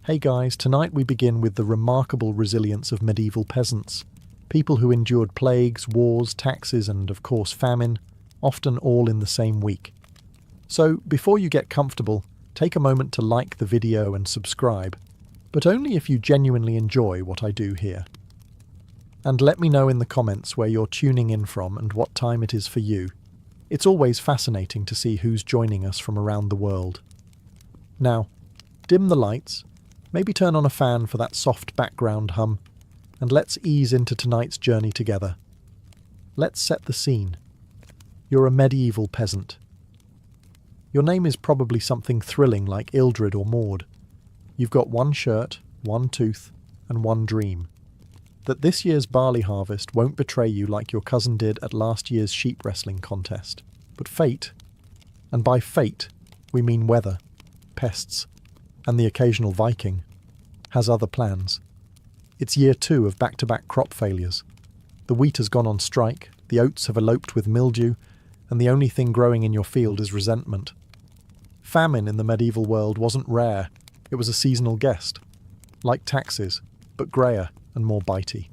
Hey guys, tonight we begin with the remarkable resilience of medieval peasants. People who endured plagues, wars, taxes and, of course, famine, often all in the same week. So, before you get comfortable, take a moment to like the video and subscribe, but only if you genuinely enjoy what I do here. And let me know in the comments where you're tuning in from and what time it is for you. It's always fascinating to see who's joining us from around the world. Now, dim the lights, maybe turn on a fan for that soft background hum, and let's ease into tonight's journey together. Let's set the scene. You're a medieval peasant. Your name is probably something thrilling like Ildred or Maud. You've got one shirt, one tooth, and one dream. That this year's barley harvest won't betray you like your cousin did at last year's sheep wrestling contest. But fate, and by fate we mean weather, pests, and the occasional Viking, has other plans. It's year 2 of back-to-back crop failures. The wheat has gone on strike, the oats have eloped with mildew, and the only thing growing in your field is resentment. Famine in the medieval world wasn't rare, it was a seasonal guest. Like taxes, but greyer and more bitey.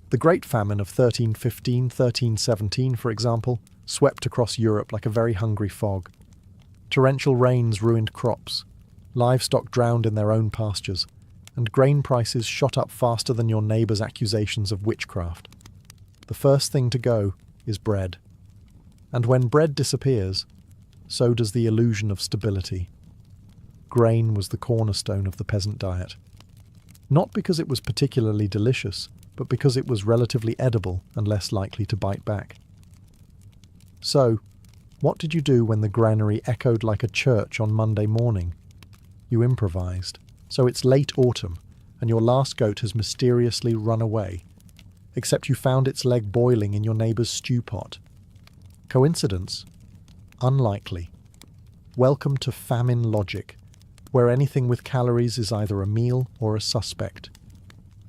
The Great Famine of 1315, 1317, for example, swept across Europe like a very hungry fog. Torrential rains ruined crops, livestock drowned in their own pastures, and grain prices shot up faster than your neighbour's accusations of witchcraft. The first thing to go is bread. And when bread disappears, so does the illusion of stability. Grain was the cornerstone of the peasant diet. Not because it was particularly delicious, but because it was relatively edible and less likely to bite back. So, what did you do when the granary echoed like a church on Monday morning? You improvised. So it's late autumn, and your last goat has mysteriously run away, except you found its leg boiling in your neighbour's stew pot. Coincidence? Unlikely. Welcome to famine logic, where anything with calories is either a meal or a suspect.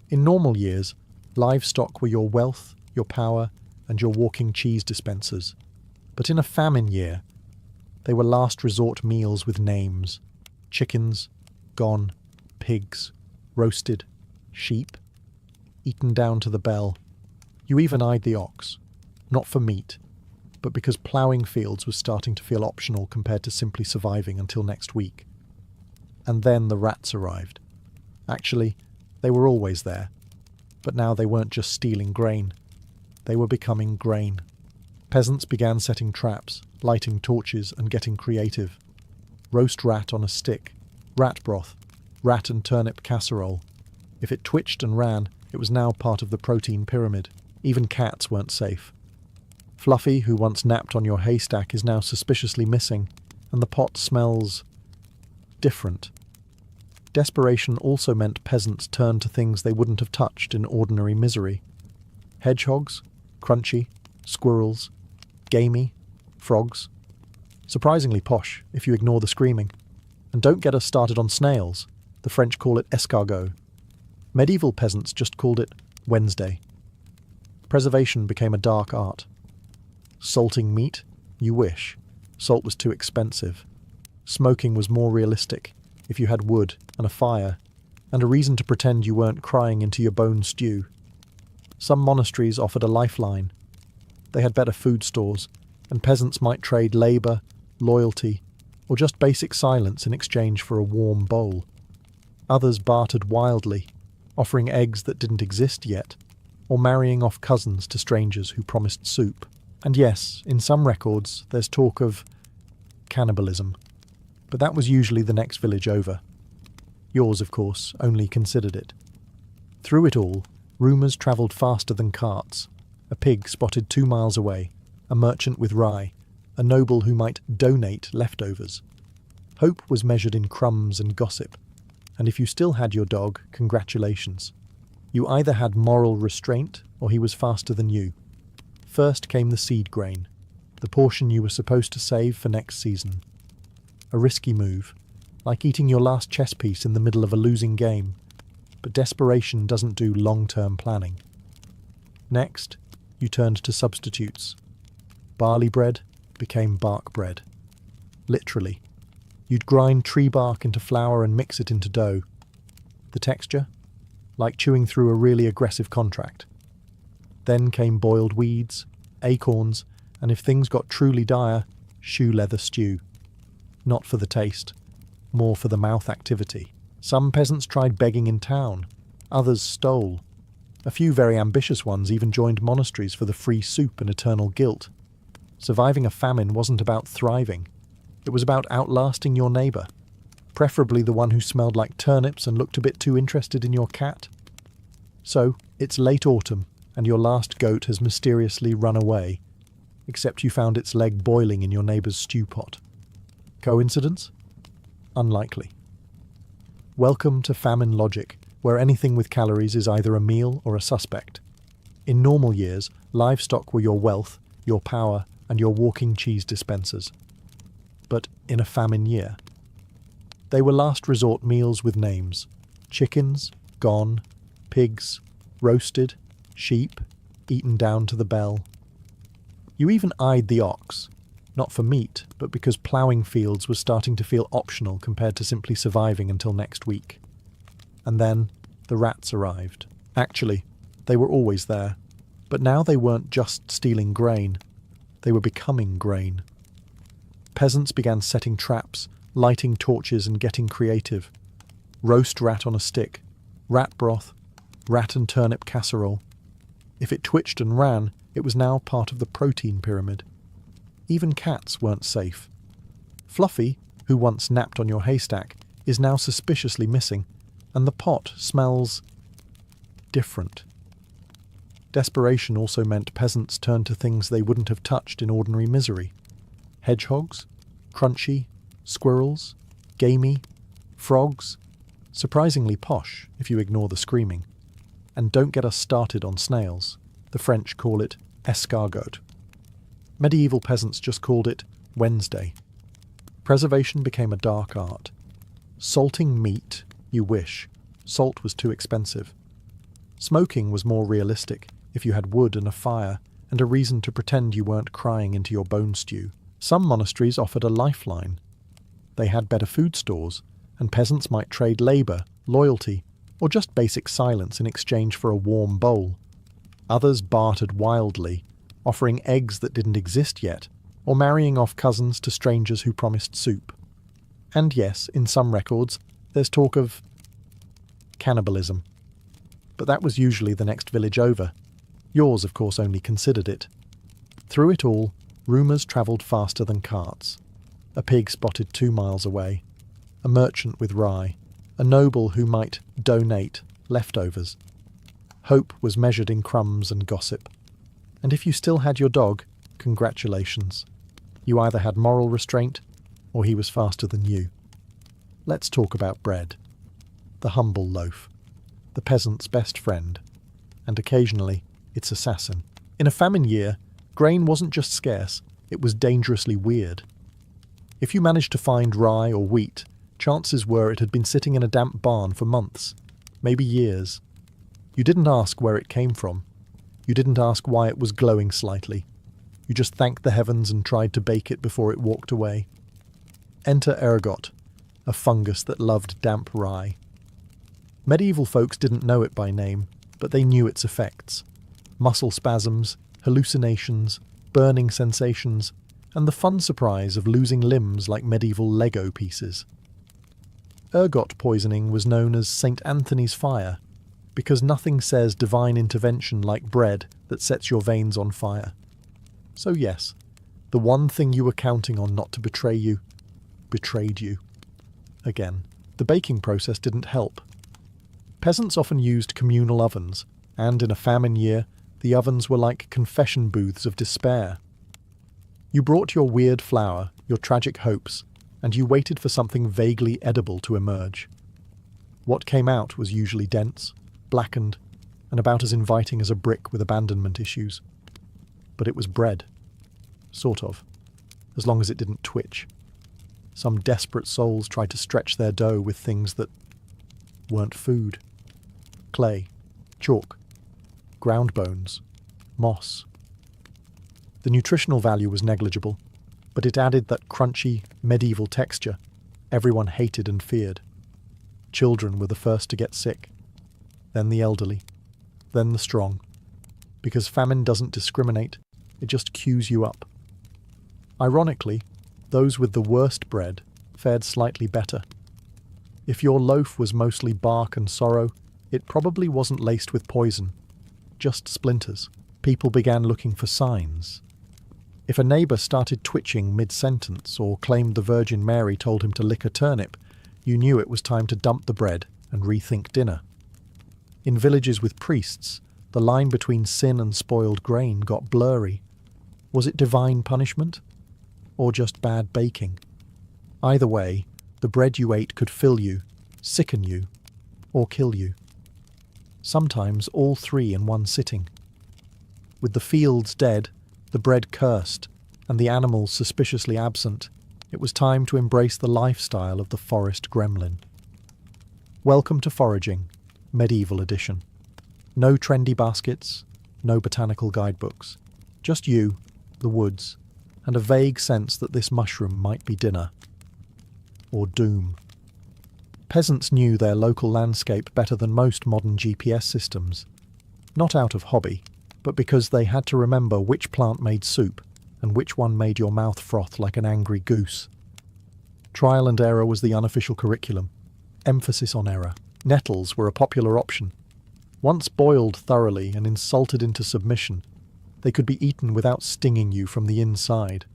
In normal years, livestock were your wealth, your power, and your walking cheese dispensers. But in a famine year, they were last resort meals with names. Chickens, gone, pigs, roasted, sheep, eaten down to the bell. You even eyed the ox, not for meat, but because ploughing fields was starting to feel optional compared to simply surviving until next week. And then the rats arrived. Actually, they were always there, but now they weren't just stealing grain. They were becoming grain. Peasants began setting traps, lighting torches, and getting creative. Roast rat on a stick, rat broth, rat and turnip casserole. If it twitched and ran, it was now part of the protein pyramid. Even cats weren't safe. Fluffy, who once napped on your haystack, is now suspiciously missing, and the pot smells different. Desperation also meant peasants turned to things they wouldn't have touched in ordinary misery. Hedgehogs, crunchy, squirrels, gamey, frogs. Surprisingly posh, if you ignore the screaming. And don't get us started on snails. The French call it escargot. Medieval peasants just called it Wednesday. Preservation became a dark art. Salting meat? You wish. Salt was too expensive. Smoking was more realistic, if you had wood and a fire, and a reason to pretend you weren't crying into your bone stew. Some monasteries offered a lifeline. They had better food stores, and peasants might trade labour, loyalty, or just basic silence in exchange for a warm bowl. Others bartered wildly, offering eggs that didn't exist yet, or marrying off cousins to strangers who promised soup. And yes, in some records, there's talk of cannibalism, but that was usually the next village over. Yours, of course, only considered it. Through it all, rumours travelled faster than carts. A pig spotted 2 miles away, a merchant with rye, a noble who might donate leftovers. Hope was measured in crumbs and gossip, and if you still had your dog, congratulations. You either had moral restraint, or he was faster than you. First came the seed grain, the portion you were supposed to save for next season. A risky move, like eating your last chess piece in the middle of a losing game, but desperation doesn't do long-term planning. Next, you turned to substitutes. Barley bread became bark bread. Literally. You'd grind tree bark into flour and mix it into dough. The texture? Like chewing through a really aggressive contract. Then came boiled weeds, acorns, and if things got truly dire, shoe leather stew. Not for the taste, more for the mouth activity. Some peasants tried begging in town, others stole. A few very ambitious ones even joined monasteries for the free soup and eternal guilt. Surviving a famine wasn't about thriving. It was about outlasting your neighbour, preferably the one who smelled like turnips and looked a bit too interested in your cat. So, it's late autumn, and your last goat has mysteriously run away, except you found its leg boiling in your neighbour's stew pot. Coincidence? Unlikely. Welcome to famine logic, where anything with calories is either a meal or a suspect. In normal years, livestock were your wealth, your power, and your walking cheese dispensers. But in a famine year, they were last resort meals with names: chickens, gone, pigs, roasted, sheep, eaten down to the bell. You even eyed the ox, not for meat, but because ploughing fields was starting to feel optional compared to simply surviving until next week. And then the rats arrived. Actually, they were always there, but now they weren't just stealing grain, they were becoming grain. Peasants began setting traps, lighting torches and getting creative. Roast rat on a stick, rat broth, rat and turnip casserole. If it twitched and ran, it was now part of the protein pyramid. Even cats weren't safe. Fluffy, who once napped on your haystack, is now suspiciously missing, and the pot smells different. Desperation also meant peasants turned to things they wouldn't have touched in ordinary misery. Hedgehogs, crunchy, squirrels, gamey, frogs, surprisingly posh if you ignore the screaming. And don't get us started on snails. The French call it escargot. Medieval peasants just called it Wednesday. Preservation became a dark art. Salting meat, you wish. Salt was too expensive. Smoking was more realistic if you had wood and a fire and a reason to pretend you weren't crying into your bone stew. Some monasteries offered a lifeline. They had better food stores, and peasants might trade labour, loyalty, or just basic silence in exchange for a warm bowl. Others bartered wildly, offering eggs that didn't exist yet, or marrying off cousins to strangers who promised soup. And yes, in some records, there's talk of cannibalism. But that was usually the next village over. Yours, of course, only considered it. Through it all, rumours travelled faster than carts. A pig spotted 2 miles away, a merchant with rye, a noble who might donate leftovers. Hope was measured in crumbs and gossip. And if you still had your dog, congratulations. You either had moral restraint, or he was faster than you. Let's talk about bread. The humble loaf. The peasant's best friend. And occasionally, its assassin. In a famine year, grain wasn't just scarce, it was dangerously weird. If you managed to find rye or wheat, chances were it had been sitting in a damp barn for months, maybe years. You didn't ask where it came from. You didn't ask why it was glowing slightly. You just thanked the heavens and tried to bake it before it walked away. Enter ergot, a fungus that loved damp rye. Medieval folks didn't know it by name, but they knew its effects. Muscle spasms, hallucinations, burning sensations, and the fun surprise of losing limbs like medieval Lego pieces. Ergot poisoning was known as St. Anthony's fire, because nothing says divine intervention like bread that sets your veins on fire. So yes, the one thing you were counting on not to betray you, betrayed you. Again, the baking process didn't help. Peasants often used communal ovens, and in a famine year, the ovens were like confession booths of despair. You brought your weird flour, your tragic hopes, and you waited for something vaguely edible to emerge. What came out was usually dense, blackened, and about as inviting as a brick with abandonment issues. But it was bread. Sort of. As long as it didn't twitch. Some desperate souls tried to stretch their dough with things that weren't food. Clay, chalk, ground bones, moss. The nutritional value was negligible, but it added that crunchy, medieval texture. Everyone hated and feared. Children were the first to get sick, then the elderly, then the strong. Because famine doesn't discriminate, it just queues you up. Ironically, those with the worst bread fared slightly better. If your loaf was mostly bark and sorrow, it probably wasn't laced with poison, just splinters. People began looking for signs. If a neighbour started twitching mid-sentence or claimed the Virgin Mary told him to lick a turnip, you knew it was time to dump the bread and rethink dinner. In villages with priests, the line between sin and spoiled grain got blurry. Was it divine punishment? Or just bad baking? Either way, the bread you ate could fill you, sicken you, or kill you. Sometimes all three in one sitting. With the fields dead, the bread cursed, and the animals suspiciously absent, it was time to embrace the lifestyle of the forest gremlin. Welcome to Foraging, Medieval Edition. No trendy baskets, no botanical guidebooks. Just you, the woods, and a vague sense that this mushroom might be dinner. Or doom. Peasants knew their local landscape better than most modern GPS systems. Not out of hobby, but because they had to remember which plant made soup and which one made your mouth froth like an angry goose. Trial and error was the unofficial curriculum. Emphasis on error. Nettles were a popular option. Once boiled thoroughly and insulted into submission, they could be eaten without stinging you from the inside.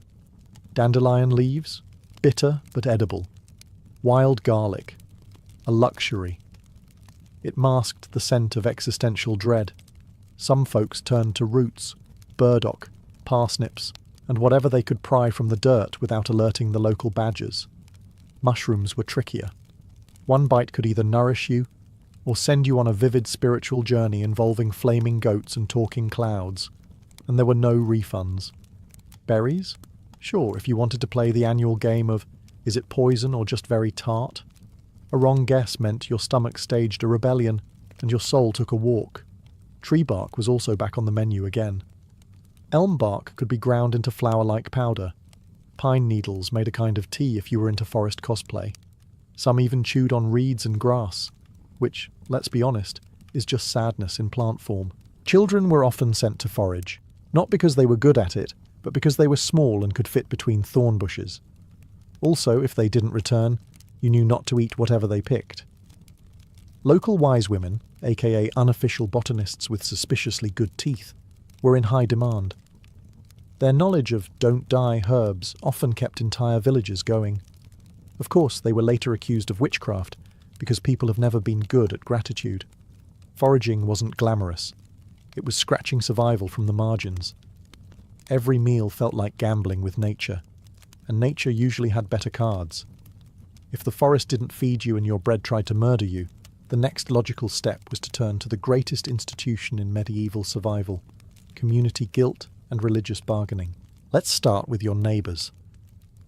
Dandelion leaves? Bitter but edible. Wild garlic. A luxury. It masked the scent of existential dread. Some folks turned to roots, burdock, parsnips, and whatever they could pry from the dirt without alerting the local badgers. Mushrooms were trickier. One bite could either nourish you, or send you on a vivid spiritual journey involving flaming goats and talking clouds, and there were no refunds. Berries? Sure, if you wanted to play the annual game of, is it poison or just very tart? A wrong guess meant your stomach staged a rebellion, and your soul took a walk. Tree bark was also back on the menu again. Elm bark could be ground into flour-like powder. Pine needles made a kind of tea if you were into forest cosplay. Some even chewed on reeds and grass, which, let's be honest, is just sadness in plant form. Children were often sent to forage, not because they were good at it, but because they were small and could fit between thorn bushes. Also, if they didn't return, you knew not to eat whatever they picked. Local wise women, aka unofficial botanists with suspiciously good teeth, were in high demand. Their knowledge of don't-die herbs often kept entire villages going. Of course, they were later accused of witchcraft, because people have never been good at gratitude. Foraging wasn't glamorous. It was scratching survival from the margins. Every meal felt like gambling with nature, and nature usually had better cards. If the forest didn't feed you and your bread tried to murder you, the next logical step was to turn to the greatest institution in medieval survival: community guilt and religious bargaining. Let's start with your neighbours.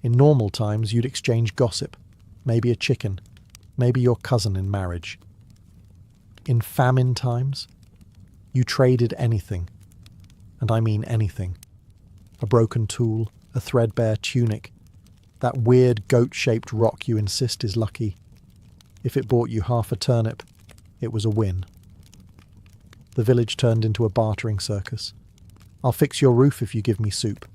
In normal times, you'd exchange gossip, maybe a chicken, maybe your cousin in marriage. In famine times, you traded anything, and I mean anything. A broken tool, a threadbare tunic, that weird goat-shaped rock you insist is lucky. If it bought you half a turnip, it was a win. The village turned into a bartering circus. I'll fix your roof if you give me soup.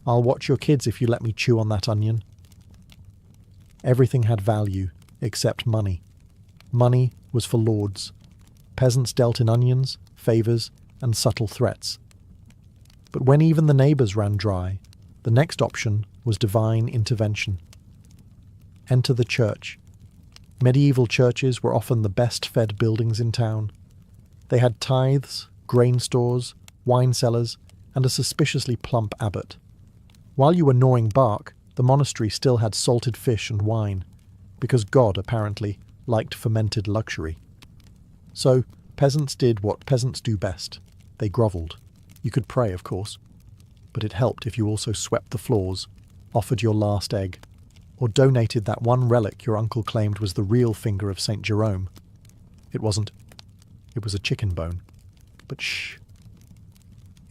I'll watch your kids if you let me chew on that onion. Everything had value, except money. Money was for lords. Peasants dealt in onions, favours, and subtle threats. But when even the neighbours ran dry, the next option was divine intervention. Enter the church. Medieval churches were often the best-fed buildings in town. They had tithes, grain stores, wine cellars, and a suspiciously plump abbot. While you were gnawing bark, the monastery still had salted fish and wine, because God, apparently, liked fermented luxury. So, peasants did what peasants do best. They grovelled. You could pray, of course, but it helped if you also swept the floors, offered your last egg, or donated that one relic your uncle claimed was the real finger of St. Jerome. It wasn't. It was a chicken bone. But shh.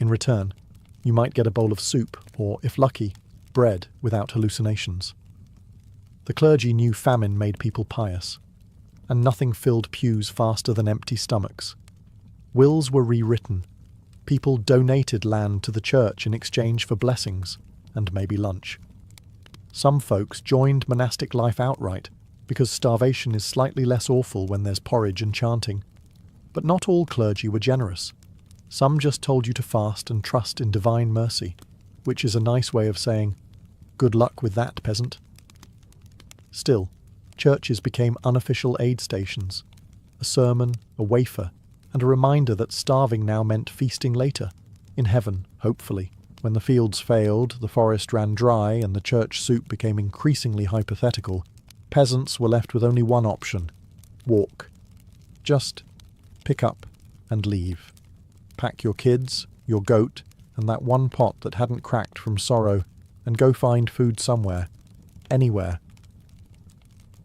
In return, you might get a bowl of soup, or, if lucky, bread without hallucinations. The clergy knew famine made people pious, and nothing filled pews faster than empty stomachs. Wills were rewritten. People donated land to the church in exchange for blessings, and maybe lunch. Some folks joined monastic life outright, because starvation is slightly less awful when there's porridge and chanting. But not all clergy were generous. Some just told you to fast and trust in divine mercy, which is a nice way of saying, "Good luck with that, peasant." Still, churches became unofficial aid stations. A sermon, a wafer, and a reminder that starving now meant feasting later, in heaven, hopefully. When the fields failed, the forest ran dry, and the church soup became increasingly hypothetical, peasants were left with only one option: walk. Just pick up and leave. Pack your kids, your goat, and that one pot that hadn't cracked from sorrow, and go find food somewhere, anywhere.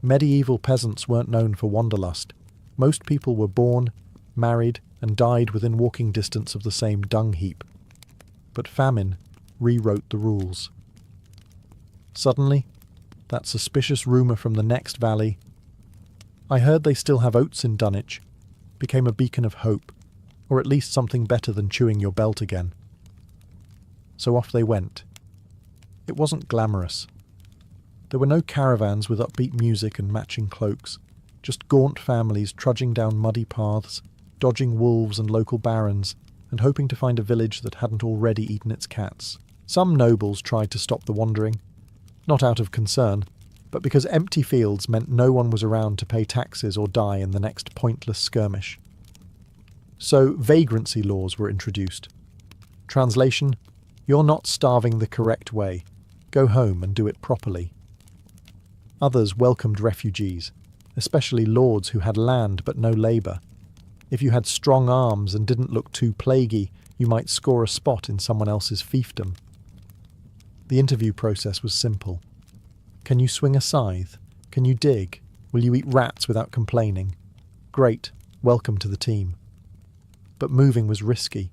Medieval peasants weren't known for wanderlust. Most people were born, married, and died within walking distance of the same dung heap. But famine rewrote the rules. Suddenly, that suspicious rumour from the next valley, "I heard they still have oats in Dunwich," became a beacon of hope, or at least something better than chewing your belt again. So off they went. It wasn't glamorous. There were no caravans with upbeat music and matching cloaks, just gaunt families trudging down muddy paths, dodging wolves and local barons, and hoping to find a village that hadn't already eaten its cats. Some nobles tried to stop the wandering, not out of concern, but because empty fields meant no one was around to pay taxes or die in the next pointless skirmish. So vagrancy laws were introduced. Translation: you're not starving the correct way. Go home and do it properly. Others welcomed refugees, especially lords who had land but no labour. If you had strong arms and didn't look too plaguey, you might score a spot in someone else's fiefdom. The interview process was simple. Can you swing a scythe? Can you dig? Will you eat rats without complaining? Great, welcome to the team. But moving was risky.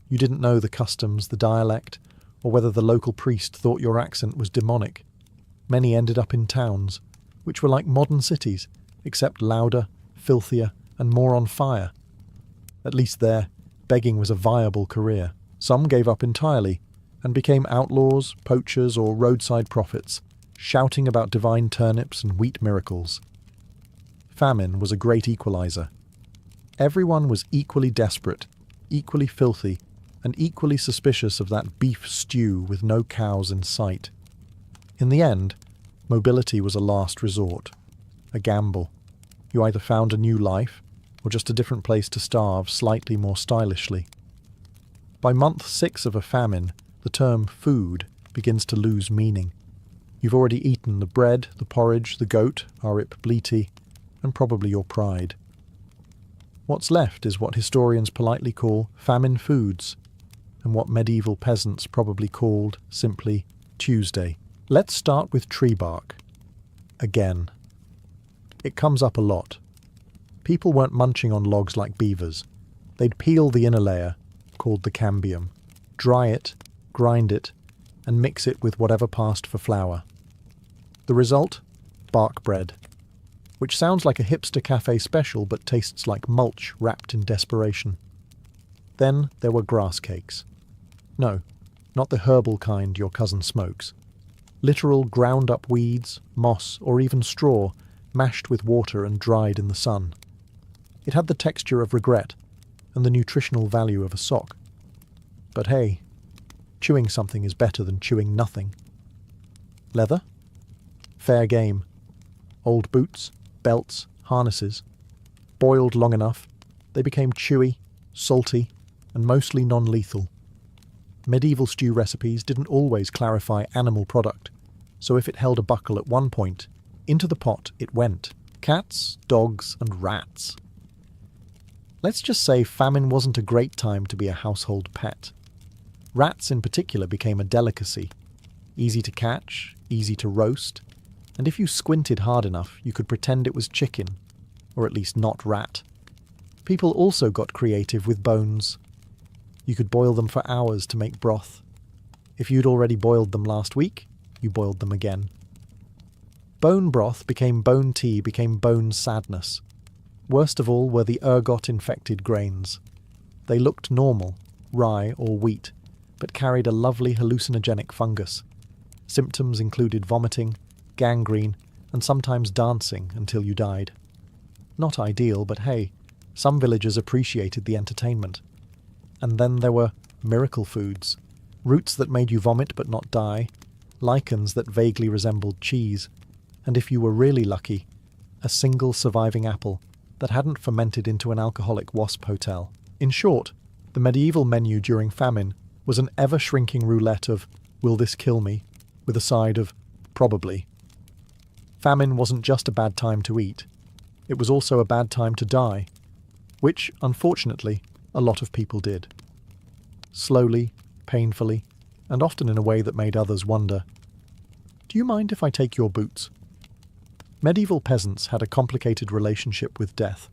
You didn't know the customs, the dialect, or whether the local priest thought your accent was demonic. Many ended up in towns, which were like modern cities, except louder, filthier, and more on fire. At least there, begging was a viable career. Some gave up entirely, and became outlaws, poachers, or roadside prophets, shouting about divine turnips and wheat miracles. Famine was a great equalizer. Everyone was equally desperate, equally filthy, and equally suspicious of that beef stew with no cows in sight. In the end, mobility was a last resort, a gamble. You either found a new life, or just a different place to starve slightly more stylishly. By month 6 of a famine, the term food begins to lose meaning. You've already eaten the bread, the porridge, the goat, arip bleety, and probably your pride. What's left is what historians politely call famine foods, and what medieval peasants probably called simply Tuesday. Let's start with tree bark. Again. It comes up a lot. People weren't munching on logs like beavers. They'd peel the inner layer, called the cambium, dry it, grind it, and mix it with whatever passed for flour. The result? Bark bread, which sounds like a hipster cafe special but tastes like mulch wrapped in desperation. Then there were grass cakes. No, not the herbal kind your cousin smokes. Literal ground-up weeds, moss, or even straw, mashed with water and dried in the sun. It had the texture of regret, and the nutritional value of a sock. But hey, chewing something is better than chewing nothing. Leather? Fair game. Old boots, belts, harnesses. Boiled long enough, they became chewy, salty, and mostly non-lethal. Medieval stew recipes didn't always clarify animal product, so if it held a buckle at one point, into the pot it went. Cats, dogs, and rats. Let's just say famine wasn't a great time to be a household pet. Rats in particular became a delicacy. Easy to catch, easy to roast, and if you squinted hard enough, you could pretend it was chicken, or at least not rat. People also got creative with bones. You could boil them for hours to make broth. If you'd already boiled them last week, you boiled them again. Bone broth became bone tea, became bone sadness. Worst of all were the ergot-infected grains. They looked normal, rye or wheat, but carried a lovely hallucinogenic fungus. Symptoms included vomiting, gangrene, and sometimes dancing until you died. Not ideal, but hey, some villagers appreciated the entertainment. And then there were miracle foods, roots that made you vomit but not die, lichens that vaguely resembled cheese, and if you were really lucky, a single surviving apple that hadn't fermented into an alcoholic wasp hotel. In short, the medieval menu during famine was an ever-shrinking roulette of, will this kill me, with a side of, probably. Famine wasn't just a bad time to eat, it was also a bad time to die, which, unfortunately, a lot of people did. Slowly, painfully, and often in a way that made others wonder, do you mind if I take your boots? Medieval peasants had a complicated relationship with death.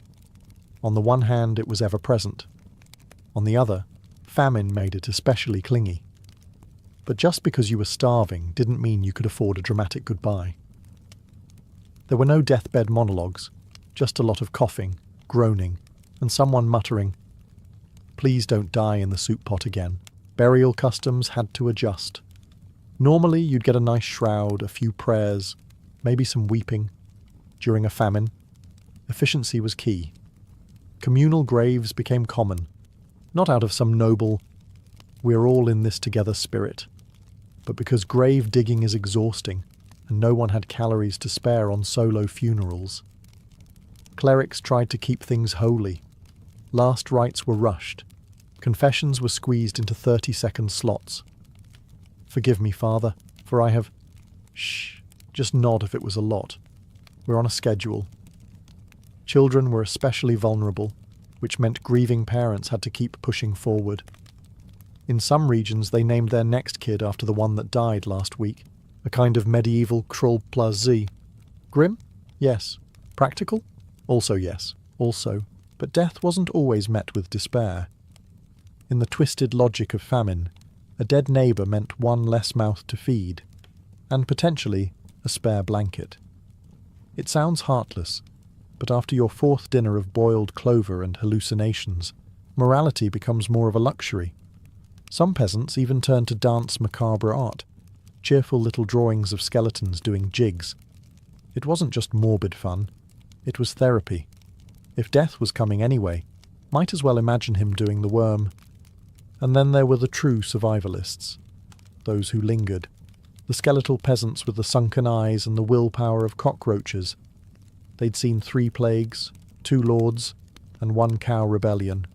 On the one hand, it was ever-present. On the other, famine made it especially clingy. But just because you were starving didn't mean you could afford a dramatic goodbye. There were no deathbed monologues, just a lot of coughing, groaning, and someone muttering, "Please don't die in the soup pot again." Burial customs had to adjust. Normally, you'd get a nice shroud, a few prayers, maybe some weeping. During a famine, efficiency was key. Communal graves became common, not out of some noble, we're all in this together spirit, but because grave digging is exhausting and no one had calories to spare on solo funerals. Clerics tried to keep things holy. Last rites were rushed. Confessions were squeezed into 30-second slots. Forgive me, Father, for I have... Shh, just nod if it was a lot. We're on a schedule. Children were especially vulnerable, which meant grieving parents had to keep pushing forward. In some regions, they named their next kid after the one that died last week, a kind of medieval Krull plus Z. Grim? Yes. Practical? Also yes. Also. But death wasn't always met with despair. In the twisted logic of famine, a dead neighbour meant one less mouth to feed, and potentially a spare blanket. It sounds heartless, but after your fourth dinner of boiled clover and hallucinations, morality becomes more of a luxury. Some peasants even turned to dance macabre art, cheerful little drawings of skeletons doing jigs. It wasn't just morbid fun, it was therapy. If death was coming anyway, might as well imagine him doing the worm. And then there were the true survivalists, those who lingered, the skeletal peasants with the sunken eyes and the willpower of cockroaches. They'd seen 3 plagues, 2 lords, and 1 cow rebellion.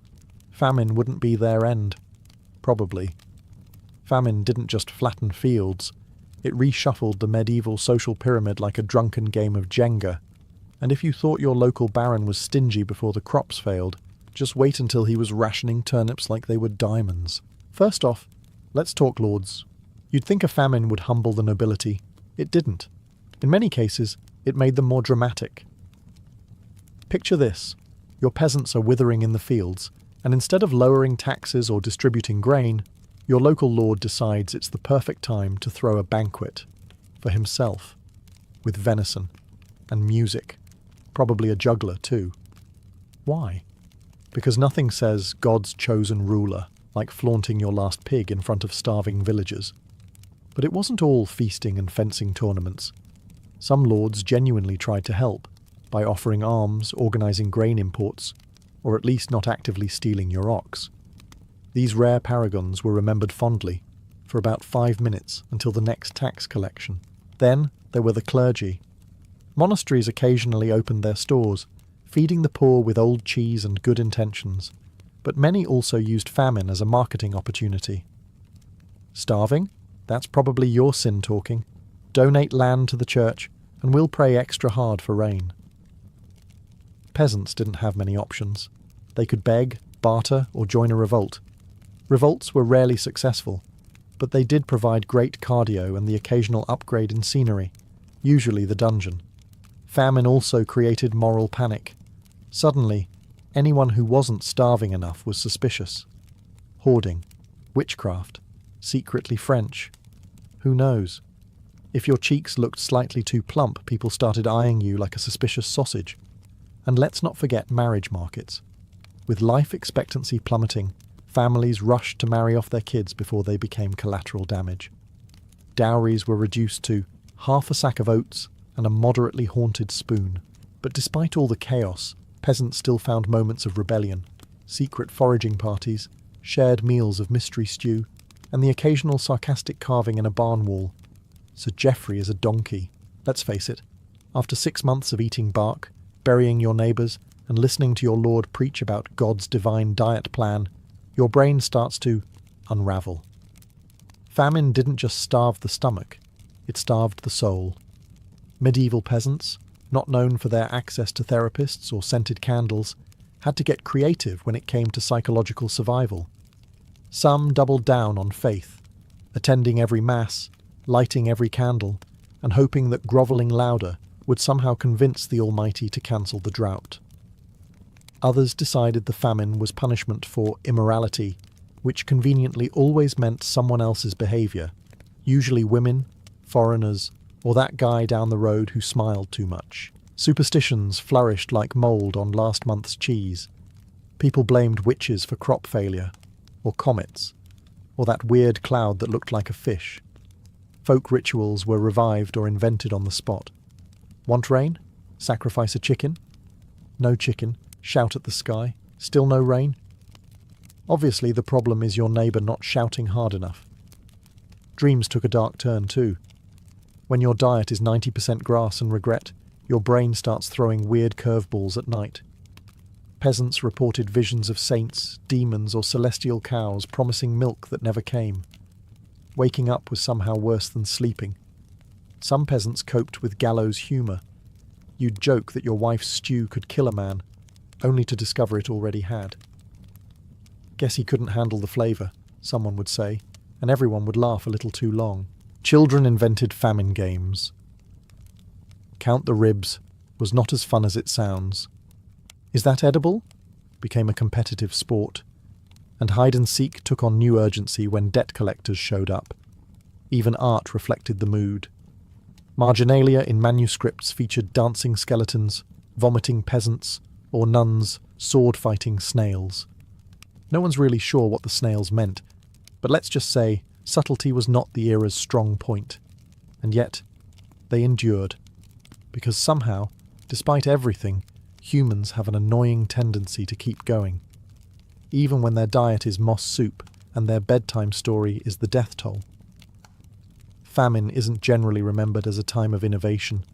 Famine wouldn't be their end. Probably. Famine didn't just flatten fields, it reshuffled the medieval social pyramid like a drunken game of Jenga. And if you thought your local baron was stingy before the crops failed, just wait until he was rationing turnips like they were diamonds. First off, let's talk lords. You'd think a famine would humble the nobility. It didn't. In many cases, it made them more dramatic. Picture this. Your peasants are withering in the fields, and instead of lowering taxes or distributing grain, your local lord decides it's the perfect time to throw a banquet for himself, with venison and music, probably a juggler too. Why? Because nothing says God's chosen ruler like flaunting your last pig in front of starving villagers. But it wasn't all feasting and fencing tournaments. Some lords genuinely tried to help by offering alms, organising grain imports, or at least not actively stealing your ox. These rare paragons were remembered fondly for about 5 minutes until the next tax collection. Then there were the clergy. Monasteries occasionally opened their stores, feeding the poor with old cheese and good intentions, but many also used famine as a marketing opportunity. Starving? That's probably your sin talking. Donate land to the church, and we'll pray extra hard for rain. Peasants didn't have many options. They could beg, barter, or join a revolt. Revolts were rarely successful, but they did provide great cardio and the occasional upgrade in scenery, usually the dungeon. Famine also created moral panic. Suddenly, anyone who wasn't starving enough was suspicious. Hoarding, witchcraft, secretly French. Who knows? If your cheeks looked slightly too plump, people started eyeing you like a suspicious sausage. And let's not forget marriage markets. With life expectancy plummeting, families rushed to marry off their kids before they became collateral damage. Dowries were reduced to half a sack of oats and a moderately haunted spoon. But despite all the chaos, peasants still found moments of rebellion, secret foraging parties, shared meals of mystery stew, and the occasional sarcastic carving in a barn wall. Sir Geoffrey is a donkey. Let's face it, after 6 months of eating bark, burying your neighbours, and listening to your lord preach about God's divine diet plan, your brain starts to unravel. Famine didn't just starve the stomach, it starved the soul. Medieval peasants, not known for their access to therapists or scented candles, had to get creative when it came to psychological survival. Some doubled down on faith, attending every mass, lighting every candle, and hoping that grovelling louder would somehow convince the Almighty to cancel the drought. Others decided the famine was punishment for immorality, which conveniently always meant someone else's behaviour, usually women, foreigners, or that guy down the road who smiled too much. Superstitions flourished like mould on last month's cheese. People blamed witches for crop failure, or comets, or that weird cloud that looked like a fish. Folk rituals were revived or invented on the spot. Want rain? Sacrifice a chicken? No chicken. Shout at the sky. Still no rain? Obviously the problem is your neighbour not shouting hard enough. Dreams took a dark turn too. When your diet is 90% grass and regret, your brain starts throwing weird curveballs at night. Peasants reported visions of saints, demons, or celestial cows promising milk that never came. Waking up was somehow worse than sleeping. Some peasants coped with gallows humour. You'd joke that your wife's stew could kill a man, only to discover it already had. Guess he couldn't handle the flavour, someone would say, and everyone would laugh a little too long. Children invented famine games. Count the ribs was not as fun as it sounds. Is that edible? Became a competitive sport. And hide and seek took on new urgency when debt collectors showed up. Even art reflected the mood. Marginalia in manuscripts featured dancing skeletons, vomiting peasants, or nuns sword-fighting snails. No one's really sure what the snails meant, but let's just say subtlety was not the era's strong point. And yet, they endured. Because somehow, despite everything, humans have an annoying tendency to keep going. Even when their diet is moss soup and their bedtime story is the death toll. Famine isn't generally remembered as a time of innovation,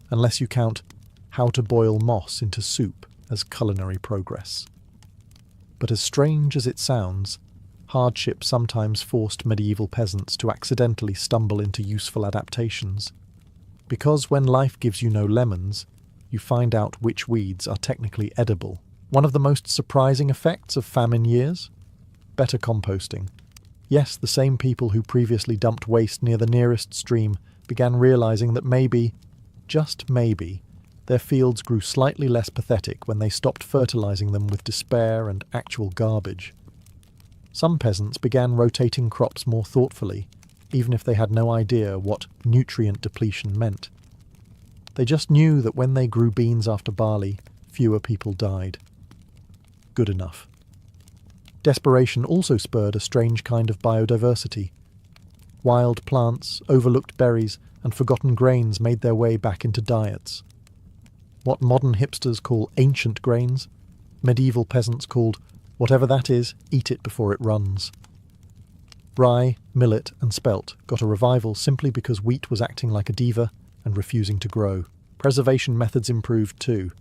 unless you count how to boil moss into soup as culinary progress. But as strange as it sounds, hardship sometimes forced medieval peasants to accidentally stumble into useful adaptations. Because when life gives you no lemons, you find out which weeds are technically edible. One of the most surprising effects of famine years? Better composting. Yes, the same people who previously dumped waste near the nearest stream began realizing that maybe, just maybe, their fields grew slightly less pathetic when they stopped fertilizing them with despair and actual garbage. Some peasants began rotating crops more thoughtfully, even if they had no idea what nutrient depletion meant. They just knew that when they grew beans after barley, fewer people died. Good enough. Desperation also spurred a strange kind of biodiversity. Wild plants, overlooked berries, and forgotten grains made their way back into diets. What modern hipsters call ancient grains, medieval peasants called, whatever that is, eat it before it runs. Rye, millet, and spelt got a revival simply because wheat was acting like a diva and refusing to grow. Preservation methods improved too.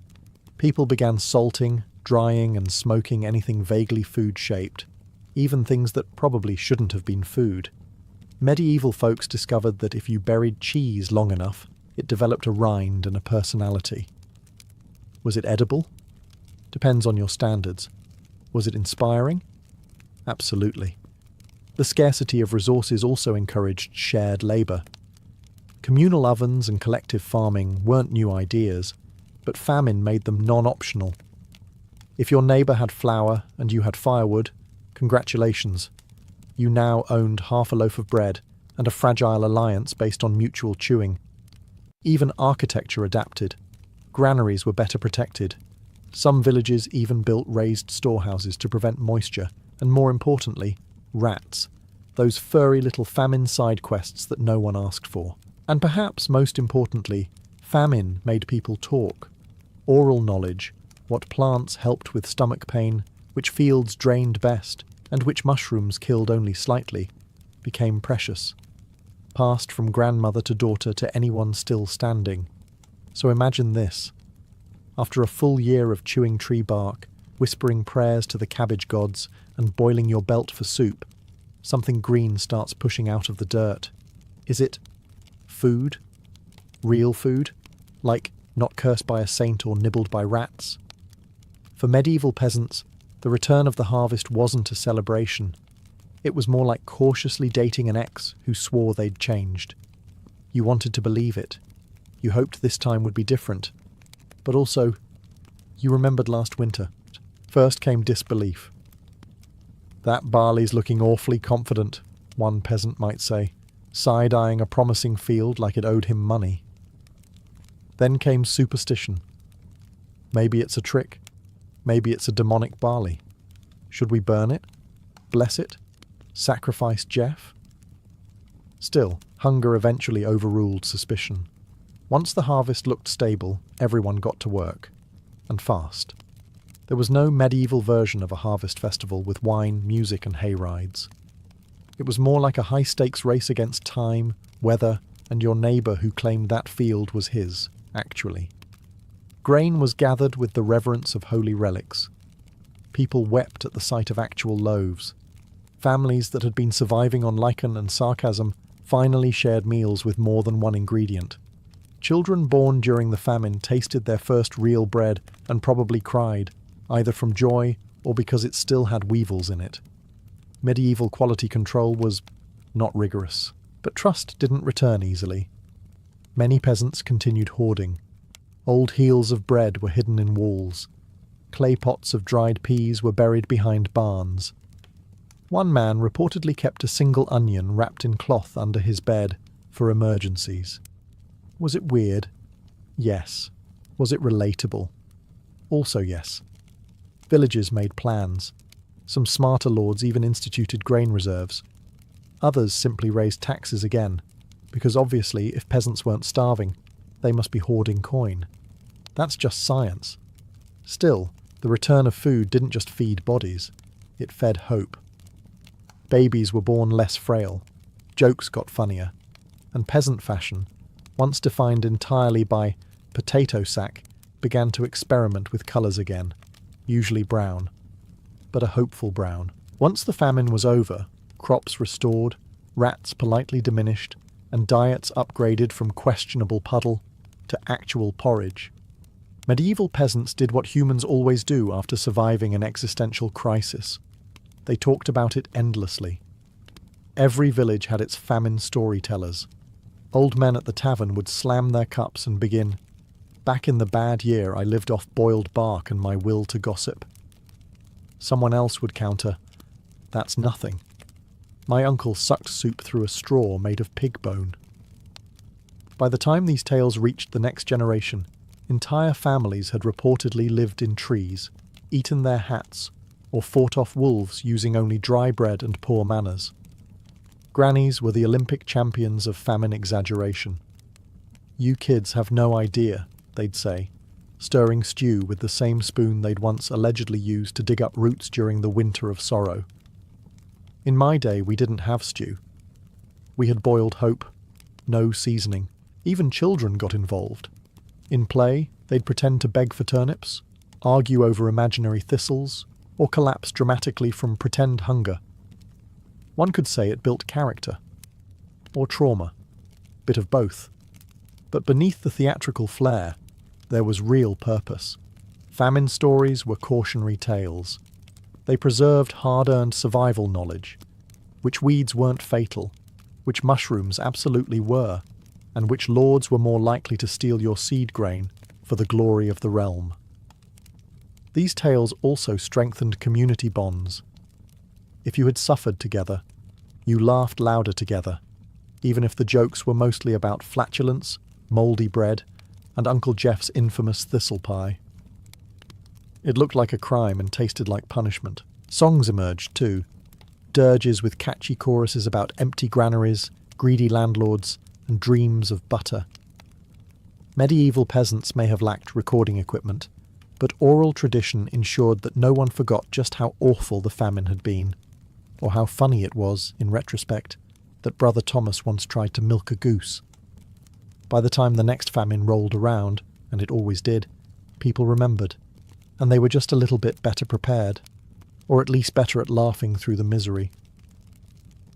People began salting, drying, and smoking anything vaguely food-shaped, even things that probably shouldn't have been food. Medieval folks discovered that if you buried cheese long enough, it developed a rind and a personality. Was it edible? Depends on your standards. Was it inspiring? Absolutely. The scarcity of resources also encouraged shared labour. Communal ovens and collective farming weren't new ideas, but famine made them non-optional. If your neighbour had flour and you had firewood, congratulations. You now owned half a loaf of bread and a fragile alliance based on mutual chewing. Even architecture adapted. Granaries were better protected. Some villages even built raised storehouses to prevent moisture, and more importantly, rats. Those furry little famine side quests that no one asked for. And perhaps most importantly, famine made people talk. Oral knowledge, what plants helped with stomach pain, which fields drained best, and which mushrooms killed only slightly, became precious. Passed from grandmother to daughter to anyone still standing. So imagine this. After a full year of chewing tree bark, whispering prayers to the cabbage gods, and boiling your belt for soup, something green starts pushing out of the dirt. Is it food? Real food? Like not cursed by a saint or nibbled by rats? For medieval peasants, the return of the harvest wasn't a celebration. It was more like cautiously dating an ex who swore they'd changed. You wanted to believe it. You hoped this time would be different. But also, you remembered last winter. First came disbelief. That barley's looking awfully confident, one peasant might say, side-eyeing a promising field like it owed him money. Then came superstition. Maybe it's a trick. Maybe it's a demonic barley. Should we burn it? Bless it? Sacrifice Jeff? Still, hunger eventually overruled suspicion. Once the harvest looked stable, everyone got to work. And fast. There was no medieval version of a harvest festival with wine, music and hay rides. It was more like a high-stakes race against time, weather, and your neighbour who claimed that field was his, actually. Grain was gathered with the reverence of holy relics. People wept at the sight of actual loaves. Families that had been surviving on lichen and sarcasm finally shared meals with more than one ingredient. Children born during the famine tasted their first real bread and probably cried, either from joy or because it still had weevils in it. Medieval quality control was not rigorous, but trust didn't return easily. Many peasants continued hoarding. Old heels of bread were hidden in walls. Clay pots of dried peas were buried behind barns. One man reportedly kept a single onion wrapped in cloth under his bed for emergencies. Was it weird? Yes. Was it relatable? Also yes. Villages made plans. Some smarter lords even instituted grain reserves. Others simply raised taxes again, because obviously if peasants weren't starving, they must be hoarding coin. That's just science. Still, the return of food didn't just feed bodies, it fed hope. Babies were born less frail, jokes got funnier, and peasant fashion, once defined entirely by potato sack, began to experiment with colours again, usually brown, but a hopeful brown. Once the famine was over, crops restored, rats politely diminished, and diets upgraded from questionable puddle to actual porridge. Medieval peasants did what humans always do after surviving an existential crisis. They talked about it endlessly. Every village had its famine storytellers. Old men at the tavern would slam their cups and begin, "Back in the bad year I lived off boiled bark and my will to gossip." Someone else would counter, "That's nothing. My uncle sucked soup through a straw made of pig bone." By the time these tales reached the next generation, entire families had reportedly lived in trees, eaten their hats, or fought off wolves using only dry bread and poor manners. Grannies were the Olympic champions of famine exaggeration. "You kids have no idea," they'd say, stirring stew with the same spoon they'd once allegedly used to dig up roots during the winter of sorrow. In my day, we didn't have stew. We had boiled hope, no seasoning. Even children got involved. In play, they'd pretend to beg for turnips, argue over imaginary thistles, or collapse dramatically from pretend hunger. One could say it built character. Or trauma. Bit of both. But beneath the theatrical flair, there was real purpose. Famine stories were cautionary tales. They preserved hard-earned survival knowledge, which weeds weren't fatal, which mushrooms absolutely were, and which lords were more likely to steal your seed grain for the glory of the realm. These tales also strengthened community bonds. If you had suffered together, you laughed louder together. even if the jokes were mostly about flatulence, mouldy bread, and Uncle Jeff's infamous thistle pie. It looked like a crime and tasted like punishment. Songs emerged too. Dirges with catchy choruses about empty granaries, greedy landlords, and dreams of butter. Medieval peasants may have lacked recording equipment, but oral tradition ensured that no one forgot just how awful the famine had been, or how funny it was, in retrospect, that Brother Thomas once tried to milk a goose. By the time the next famine rolled around, and it always did, people remembered, and they were just a little bit better prepared, or at least better at laughing through the misery.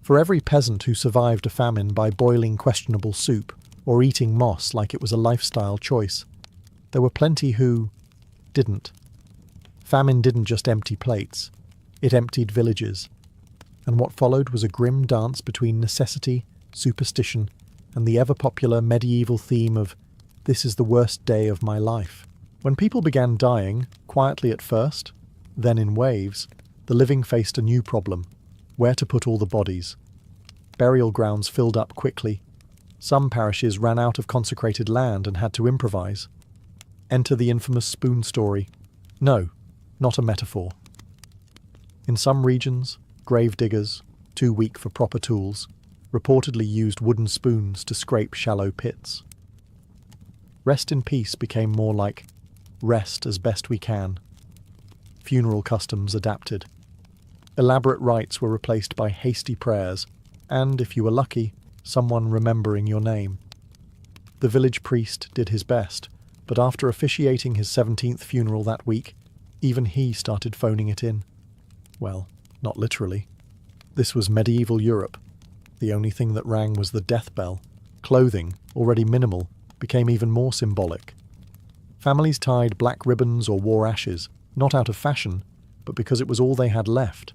For every peasant who survived a famine by boiling questionable soup or eating moss like it was a lifestyle choice, there were plenty who didn't. Famine didn't just empty plates, it emptied villages, and what followed was a grim dance between necessity, superstition, and the ever-popular medieval theme of "this is the worst day of my life." When people began dying, quietly at first, then in waves, the living faced a new problem: where to put all the bodies. Burial grounds filled up quickly. Some parishes ran out of consecrated land and had to improvise. Enter the infamous spoon story. No, not a metaphor. In some regions, grave diggers, too weak for proper tools, reportedly used wooden spoons to scrape shallow pits. Rest in peace became more like rest as best we can. Funeral customs adapted. Elaborate rites were replaced by hasty prayers, and, if you were lucky, someone remembering your name. The village priest did his best, but after officiating his 17th funeral that week, even he started phoning it in. Well, not literally. This was medieval Europe. The only thing that rang was the death bell. Clothing, already minimal, became even more symbolic. Families tied black ribbons or wore ashes, not out of fashion, but because it was all they had left.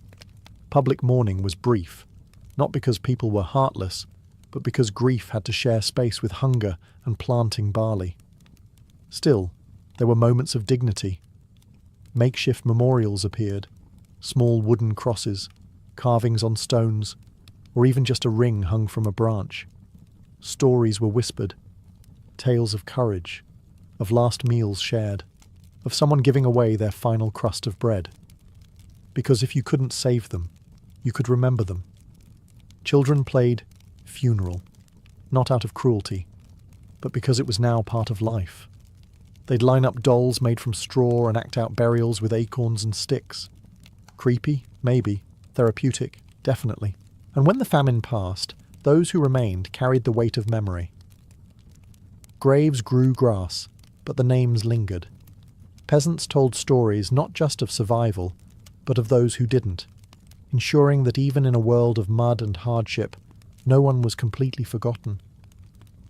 Public mourning was brief, not because people were heartless, but because grief had to share space with hunger and planting barley. Still, there were moments of dignity. Makeshift memorials appeared, small wooden crosses, carvings on stones, or even just a ring hung from a branch. Stories were whispered, tales of courage, of last meals shared, of someone giving away their final crust of bread. Because if you couldn't save them, you could remember them. Children played funeral, not out of cruelty, but because it was now part of life. They'd line up dolls made from straw and act out burials with acorns and sticks. Creepy? Maybe. Therapeutic? Definitely. And when the famine passed, those who remained carried the weight of memory. Graves grew grass, but the names lingered. Peasants told stories not just of survival, but of those who didn't, ensuring that even in a world of mud and hardship, no one was completely forgotten.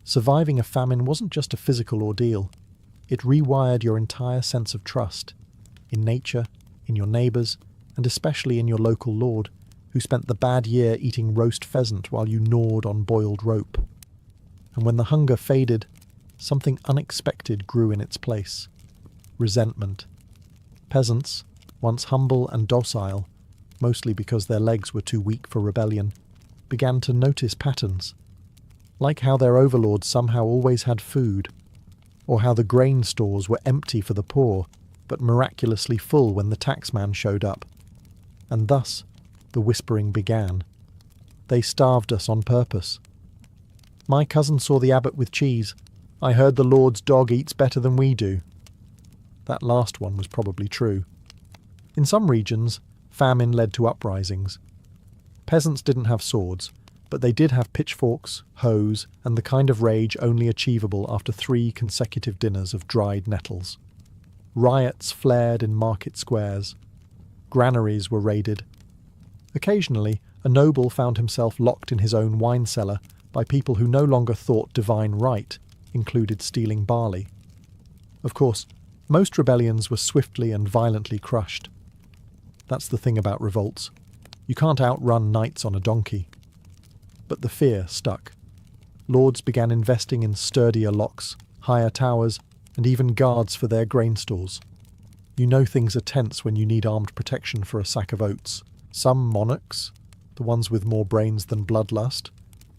Surviving a famine wasn't just a physical ordeal. It rewired your entire sense of trust, in nature, in your neighbours, and especially in your local lord, who spent the bad year eating roast pheasant while you gnawed on boiled rope. And when the hunger faded, something unexpected grew in its place: resentment. Peasants, once humble and docile, mostly because their legs were too weak for rebellion, began to notice patterns, like how their overlords somehow always had food, or how the grain stores were empty for the poor, but miraculously full when the taxman showed up. And thus, the whispering began. They starved us on purpose. My cousin saw the abbot with cheese. I heard the Lord's dog eats better than we do. That last one was probably true. In some regions, famine led to uprisings. Peasants didn't have swords, but they did have pitchforks, hoes, and the kind of rage only achievable after 3 consecutive dinners of dried nettles. Riots flared in market squares. Granaries were raided. Occasionally, a noble found himself locked in his own wine cellar by people who no longer thought divine right included stealing barley. Of course, most rebellions were swiftly and violently crushed. That's the thing about revolts. You can't outrun knights on a donkey. But the fear stuck. Lords began investing in sturdier locks, higher towers, and even guards for their grain stores. You know things are tense when you need armed protection for a sack of oats. Some monarchs, the ones with more brains than bloodlust,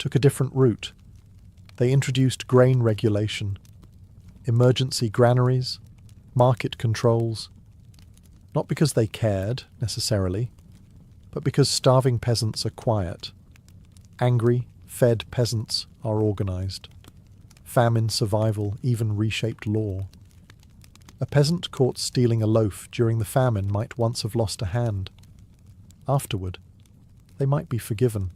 took a different route. They introduced grain regulation, emergency granaries, market controls, not because they cared, necessarily, but because starving peasants are quiet. Angry, fed peasants are organised. Famine survival even reshaped law. A peasant caught stealing a loaf during the famine might once have lost a hand. Afterward, they might be forgiven.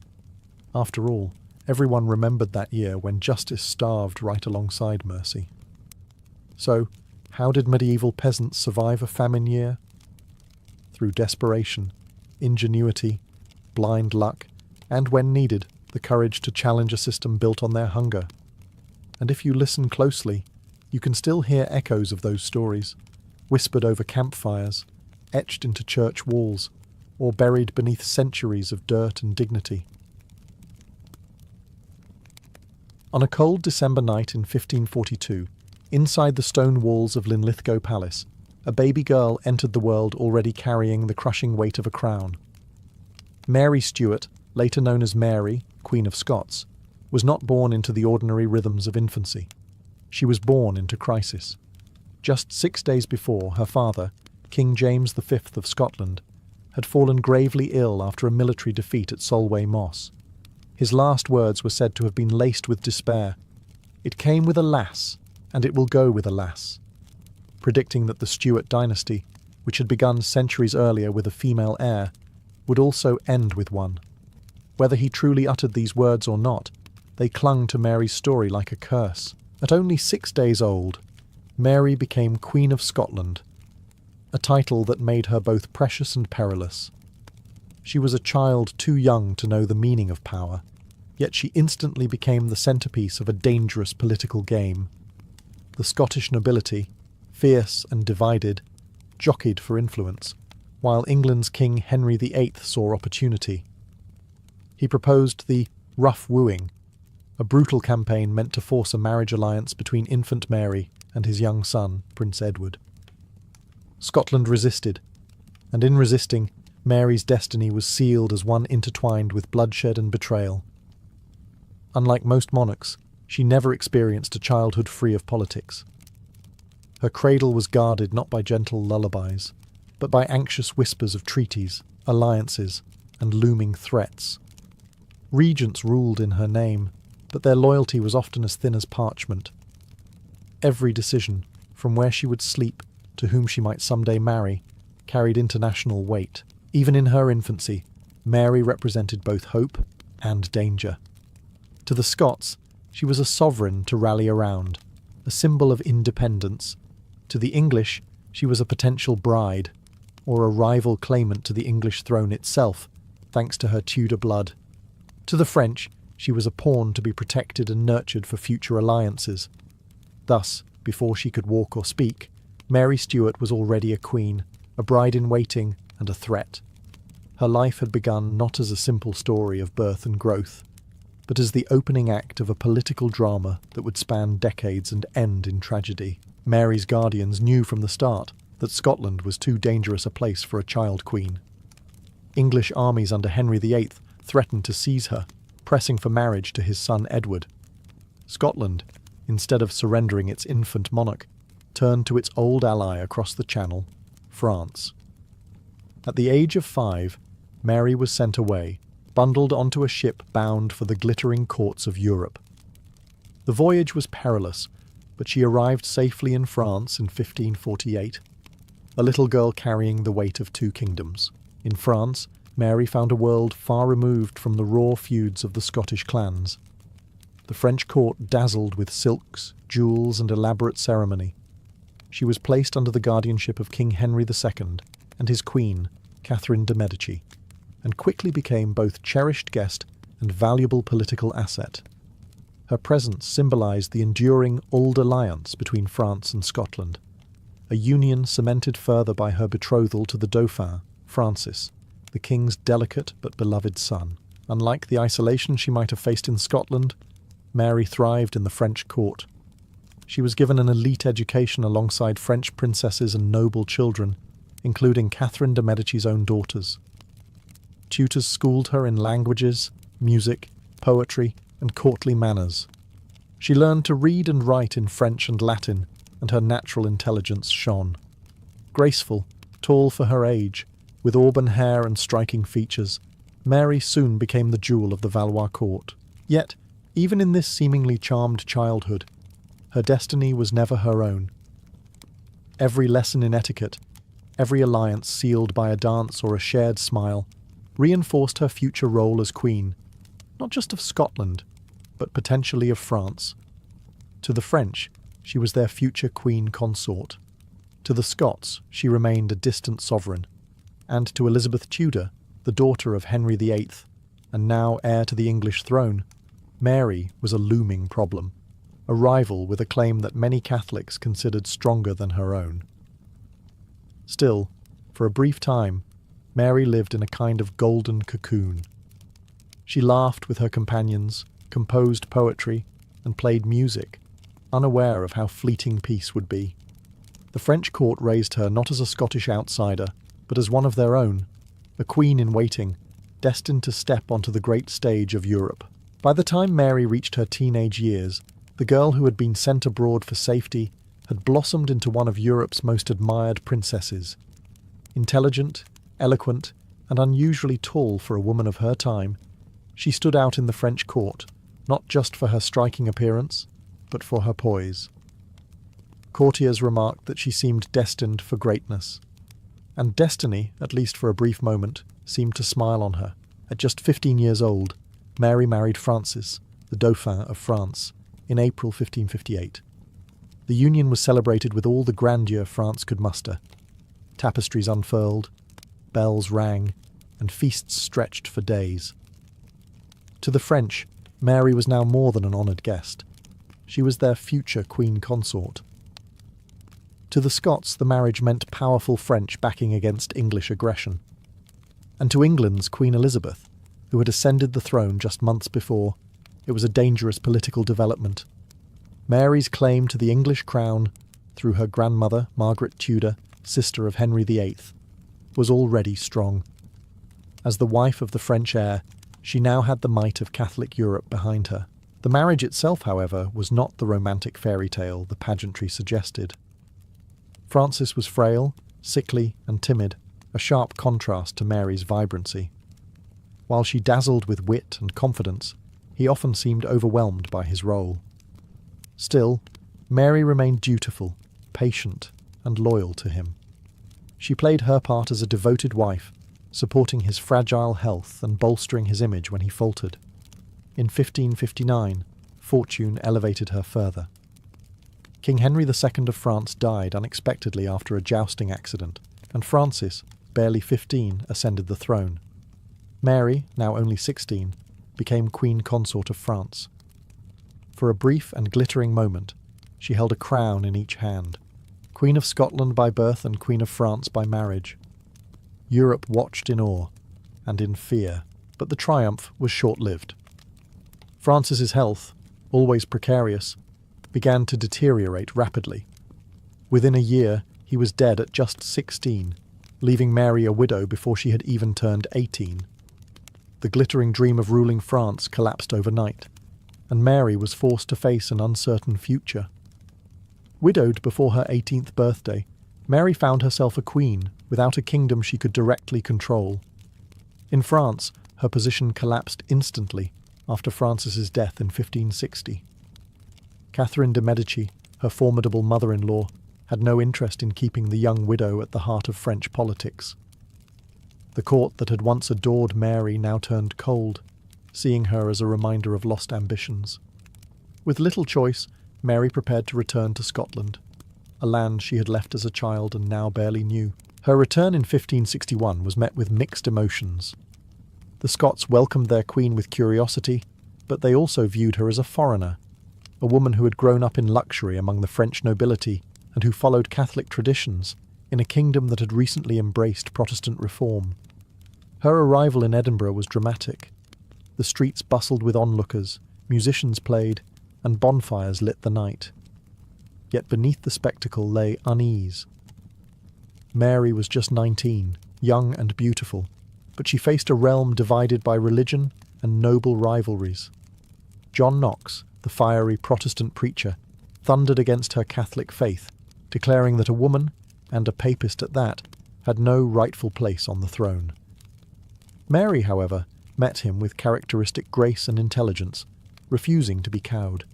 After all, everyone remembered that year when justice starved right alongside mercy. So, how did medieval peasants survive a famine year? Through desperation, ingenuity, blind luck, and when needed, the courage to challenge a system built on their hunger. And if you listen closely, you can still hear echoes of those stories, whispered over campfires, etched into church walls, or buried beneath centuries of dirt and dignity. On a cold December night in 1542, inside the stone walls of Linlithgow Palace, a baby girl entered the world already carrying the crushing weight of a crown. Mary Stuart, later known as Mary, Queen of Scots, was not born into the ordinary rhythms of infancy. She was born into crisis. Just 6 days before, her father, King James V of Scotland, had fallen gravely ill after a military defeat at Solway Moss. His last words were said to have been laced with despair. "It came with a lass, and it will go with a lass," predicting that the Stuart dynasty, which had begun centuries earlier with a female heir, would also end with one. Whether he truly uttered these words or not, they clung to Mary's story like a curse. At only 6 days old, Mary became Queen of Scotland, a title that made her both precious and perilous. She was a child too young to know the meaning of power, yet she instantly became the centrepiece of a dangerous political game. The Scottish nobility, fierce and divided, jockeyed for influence, while England's King Henry VIII saw opportunity. He proposed the rough wooing, a brutal campaign meant to force a marriage alliance between infant Mary and his young son, Prince Edward. Scotland resisted, and in resisting, Mary's destiny was sealed as one intertwined with bloodshed and betrayal. Unlike most monarchs, she never experienced a childhood free of politics. Her cradle was guarded not by gentle lullabies, but by anxious whispers of treaties, alliances, and looming threats. Regents ruled in her name, but their loyalty was often as thin as parchment. Every decision, from where she would sleep to whom she might someday marry, carried international weight. Even in her infancy, Mary represented both hope and danger. To the Scots, she was a sovereign to rally around, a symbol of independence. To the English, she was a potential bride, or a rival claimant to the English throne itself, thanks to her Tudor blood. To the French, she was a pawn to be protected and nurtured for future alliances. Thus, before she could walk or speak, Mary Stuart was already a queen, a bride-in-waiting, and a threat. Her life had begun not as a simple story of birth and growth, but as the opening act of a political drama that would span decades and end in tragedy. Mary's guardians knew from the start that Scotland was too dangerous a place for a child queen. English armies under Henry VIII threatened to seize her, pressing for marriage to his son Edward. Scotland, instead of surrendering its infant monarch, turned to its old ally across the Channel, France. At the age of 5, Mary was sent away, bundled onto a ship bound for the glittering courts of Europe. The voyage was perilous, but she arrived safely in France in 1548, a little girl carrying the weight of 2 kingdoms. In France, Mary found a world far removed from the raw feuds of the Scottish clans. The French court dazzled with silks, jewels, and elaborate ceremony. She was placed under the guardianship of King Henry II and his queen, Catherine de' Medici, and quickly became both cherished guest and valuable political asset. Her presence symbolised the enduring old alliance between France and Scotland, a union cemented further by her betrothal to the Dauphin, Francis, the king's delicate but beloved son. Unlike the isolation she might have faced in Scotland, Mary thrived in the French court. She was given an elite education alongside French princesses and noble children, including Catherine de' Medici's own daughters. Tutors schooled her in languages, music, poetry, and courtly manners. She learned to read and write in French and Latin, and her natural intelligence shone. Graceful, tall for her age, with auburn hair and striking features, Mary soon became the jewel of the Valois court. Yet, even in this seemingly charmed childhood, her destiny was never her own. Every lesson in etiquette, every alliance sealed by a dance or a shared smile, reinforced her future role as queen, not just of Scotland, but potentially of France. To the French, she was their future queen consort. To the Scots, she remained a distant sovereign. And to Elizabeth Tudor, the daughter of Henry VIII, and now heir to the English throne, Mary was a looming problem, a rival with a claim that many Catholics considered stronger than her own. Still, for a brief time, Mary lived in a kind of golden cocoon. She laughed with her companions, composed poetry, and played music, unaware of how fleeting peace would be. The French court raised her not as a Scottish outsider, but as one of their own, a queen in waiting, destined to step onto the great stage of Europe. By the time Mary reached her teenage years, the girl who had been sent abroad for safety had blossomed into one of Europe's most admired princesses. Intelligent, eloquent, and unusually tall for a woman of her time, she stood out in the French court, not just for her striking appearance, but for her poise. Courtiers remarked that she seemed destined for greatness. And destiny, at least for a brief moment, seemed to smile on her. At just 15 years old, Mary married Francis, the Dauphin of France, in April 1558. The union was celebrated with all the grandeur France could muster. Tapestries unfurled, bells rang, and feasts stretched for days. To the French, Mary was now more than an honoured guest. She was their future queen consort. To the Scots, the marriage meant powerful French backing against English aggression. And to England's Queen Elizabeth, who had ascended the throne just months before, it was a dangerous political development. Mary's claim to the English crown, through her grandmother, Margaret Tudor, sister of Henry VIII, was already strong. As the wife of the French heir, she now had the might of Catholic Europe behind her. The marriage itself, however, was not the romantic fairy tale the pageantry suggested. Francis was frail, sickly, and timid, a sharp contrast to Mary's vibrancy. While she dazzled with wit and confidence, he often seemed overwhelmed by his role. Still, Mary remained dutiful, patient, and loyal to him. She played her part as a devoted wife, supporting his fragile health and bolstering his image when he faltered. In 1559, fortune elevated her further. King Henry II of France died unexpectedly after a jousting accident, and Francis, barely 15, ascended the throne. Mary, now only 16, became Queen Consort of France. For a brief and glittering moment, she held a crown in each hand, Queen of Scotland by birth and Queen of France by marriage. Europe watched in awe and in fear, but the triumph was short-lived. Francis's health, always precarious, began to deteriorate rapidly. Within a year, he was dead at just 16, leaving Mary a widow before she had even turned 18. The glittering dream of ruling France collapsed overnight, and Mary was forced to face an uncertain future. Widowed before her 18th birthday, Mary found herself a queen without a kingdom she could directly control. In France, her position collapsed instantly after Francis's death in 1560. Catherine de' Medici, her formidable mother-in-law, had no interest in keeping the young widow at the heart of French politics. The court that had once adored Mary now turned cold, seeing her as a reminder of lost ambitions. With little choice, Mary prepared to return to Scotland, a land she had left as a child and now barely knew. Her return in 1561 was met with mixed emotions. The Scots welcomed their queen with curiosity, but they also viewed her as a foreigner, a woman who had grown up in luxury among the French nobility and who followed Catholic traditions in a kingdom that had recently embraced Protestant reform. Her arrival in Edinburgh was dramatic. The streets bustled with onlookers, musicians played, and bonfires lit the night. Yet beneath the spectacle lay unease. Mary was just 19, young and beautiful, but she faced a realm divided by religion and noble rivalries. John Knox, the fiery Protestant preacher, thundered against her Catholic faith, declaring that a woman, and a papist at that, had no rightful place on the throne. Mary, however, met him with characteristic grace and intelligence, refusing to be cowed.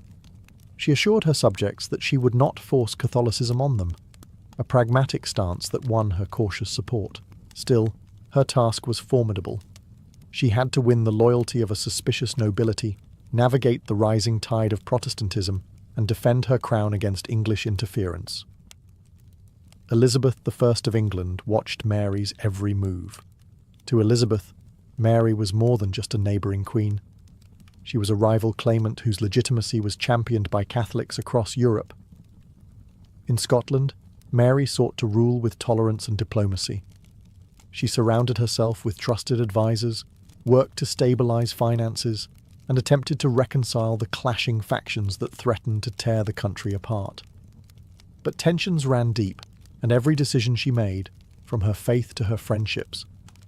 She assured her subjects that she would not force Catholicism on them, a pragmatic stance that won her cautious support. Still, her task was formidable. She had to win the loyalty of a suspicious nobility, navigate the rising tide of Protestantism, and defend her crown against English interference. Elizabeth I of England watched Mary's every move. To Elizabeth, Mary was more than just a neighbouring queen. She was a rival claimant whose legitimacy was championed by Catholics across Europe. In Scotland, Mary sought to rule with tolerance and diplomacy. She surrounded herself with trusted advisers, worked to stabilise finances, and attempted to reconcile the clashing factions that threatened to tear the country apart. But tensions ran deep, and every decision she made, from her faith to her friendships,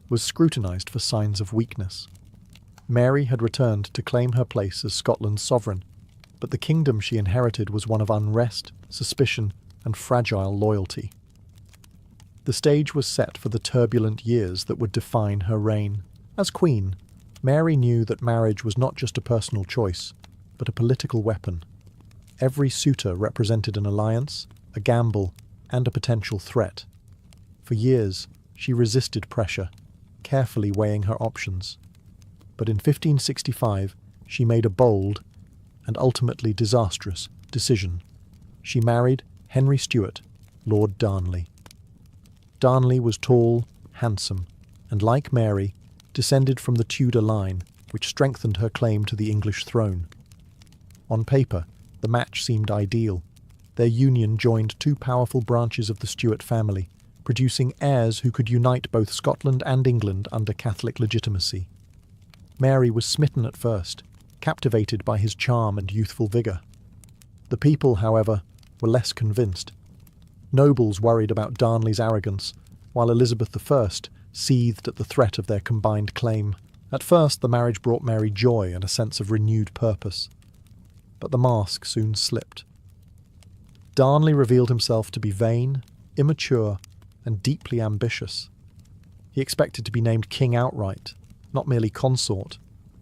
was scrutinised for signs of weakness. Mary had returned to claim her place as Scotland's sovereign, but the kingdom she inherited was one of unrest, suspicion, and fragile loyalty. The stage was set for the turbulent years that would define her reign. As queen, Mary knew that marriage was not just a personal choice, but a political weapon. Every suitor represented an alliance, a gamble, and a potential threat. For years, she resisted pressure, carefully weighing her options. But in 1565, she made a bold, and ultimately disastrous, decision. She married Henry Stuart, Lord Darnley. Darnley was tall, handsome, and like Mary, descended from the Tudor line, which strengthened her claim to the English throne. On paper, the match seemed ideal. Their union joined two powerful branches of the Stuart family, producing heirs who could unite both Scotland and England under Catholic legitimacy. Mary was smitten at first, captivated by his charm and youthful vigour. The people, however, were less convinced. Nobles worried about Darnley's arrogance, while Elizabeth I seethed at the threat of their combined claim. At first, the marriage brought Mary joy and a sense of renewed purpose. But the mask soon slipped. Darnley revealed himself to be vain, immature, and deeply ambitious. He expected to be named king outright, not merely consort,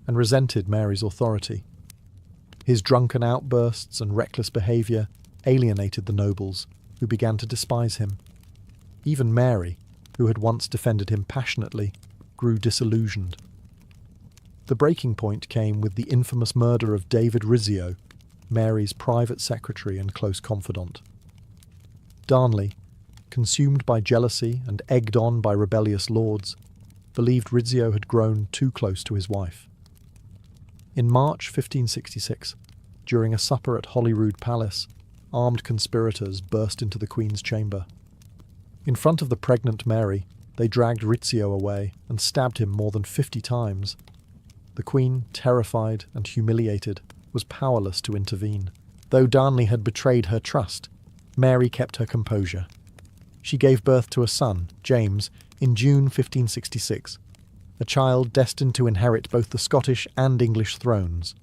and resented Mary's authority. His drunken outbursts and reckless behaviour alienated the nobles, who began to despise him. Even Mary, who had once defended him passionately, grew disillusioned. The breaking point came with the infamous murder of David Rizzio, Mary's private secretary and close confidant. Darnley, consumed by jealousy and egged on by rebellious lords, believed Rizzio had grown too close to his wife. In March 1566, during a supper at Holyrood Palace, armed conspirators burst into the Queen's chamber. In front of the pregnant Mary, they dragged Rizzio away and stabbed him more than 50 times. The Queen, terrified and humiliated, was powerless to intervene. Though Darnley had betrayed her trust, Mary kept her composure. She gave birth to a son, James, in June 1566, a child destined to inherit both the Scottish and English thrones.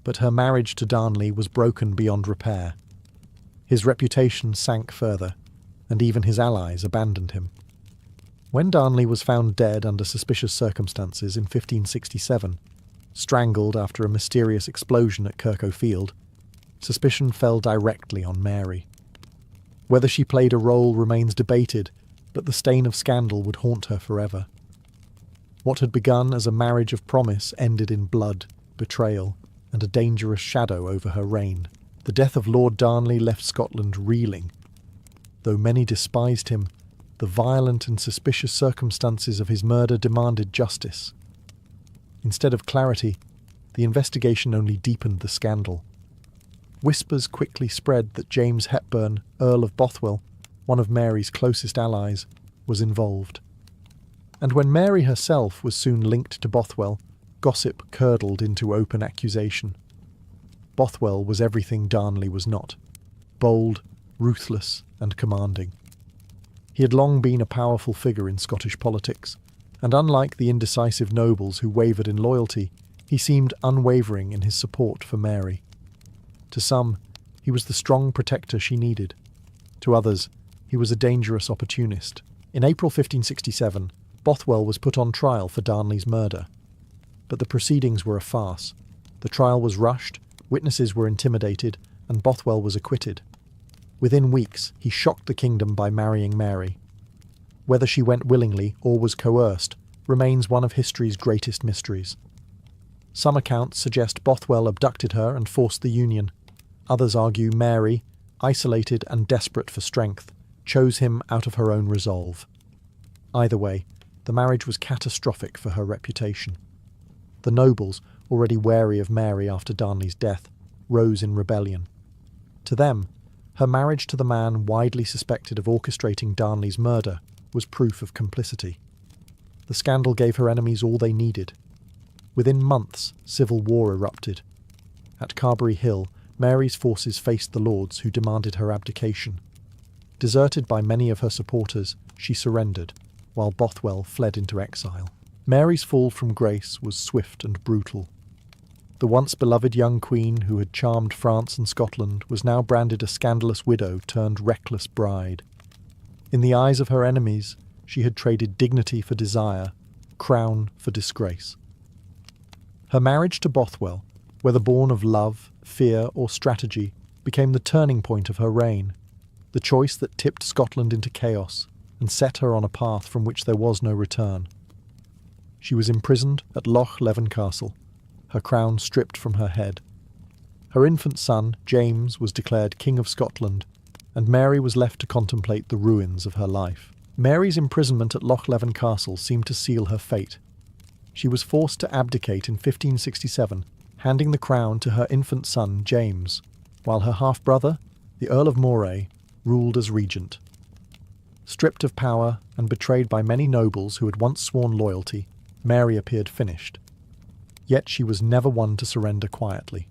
But her marriage to Darnley was broken beyond repair. His reputation sank further, and even his allies abandoned him. When Darnley was found dead under suspicious circumstances in 1567, strangled after a mysterious explosion at Kirkhoe Field, suspicion fell directly on Mary. Whether she played a role remains debated, but the stain of scandal would haunt her forever. What had begun as a marriage of promise ended in blood, betrayal, and a dangerous shadow over her reign. The death of Lord Darnley left Scotland reeling. Though many despised him, the violent and suspicious circumstances of his murder demanded justice. Instead of clarity, the investigation only deepened the scandal. Whispers quickly spread that James Hepburn, Earl of Bothwell, one of Mary's closest allies, was involved. And when Mary herself was soon linked to Bothwell, gossip curdled into open accusation. Bothwell was everything Darnley was not: bold, ruthless, and commanding. He had long been a powerful figure in Scottish politics, and unlike the indecisive nobles who wavered in loyalty, He seemed unwavering in his support for Mary. To some, he was the strong protector she needed. To others, he was a dangerous opportunist. In April 1567, Bothwell was put on trial for Darnley's murder. But the proceedings were a farce. The trial was rushed, witnesses were intimidated, and Bothwell was acquitted. Within weeks, he shocked the kingdom by marrying Mary. Whether she went willingly or was coerced remains one of history's greatest mysteries. Some accounts suggest Bothwell abducted her and forced the union. Others argue Mary, isolated and desperate for strength, chose him out of her own resolve. Either way, the marriage was catastrophic for her reputation. The nobles, already wary of Mary after Darnley's death, rose in rebellion. To them, her marriage to the man widely suspected of orchestrating Darnley's murder was proof of complicity. The scandal gave her enemies all they needed. Within months, civil war erupted. At Carberry Hill, Mary's forces faced the lords who demanded her abdication. Deserted by many of her supporters, she surrendered, while Bothwell fled into exile. Mary's fall from grace was swift and brutal. The once beloved young queen who had charmed France and Scotland was now branded a scandalous widow turned reckless bride. In the eyes of her enemies, she had traded dignity for desire, crown for disgrace. Her marriage to Bothwell, whether born of love, fear, or strategy, became the turning point of her reign, the choice that tipped Scotland into chaos and set her on a path from which there was no return. She was imprisoned at Loch Leven Castle, her crown stripped from her head. Her infant son, James, was declared King of Scotland, and Mary was left to contemplate the ruins of her life. Mary's imprisonment at Loch Leven Castle seemed to seal her fate. She was forced to abdicate in 1567, handing the crown to her infant son, James, while her half-brother, the Earl of Moray, ruled as regent. Stripped of power and betrayed by many nobles who had once sworn loyalty, Mary appeared finished. Yet she was never one to surrender quietly.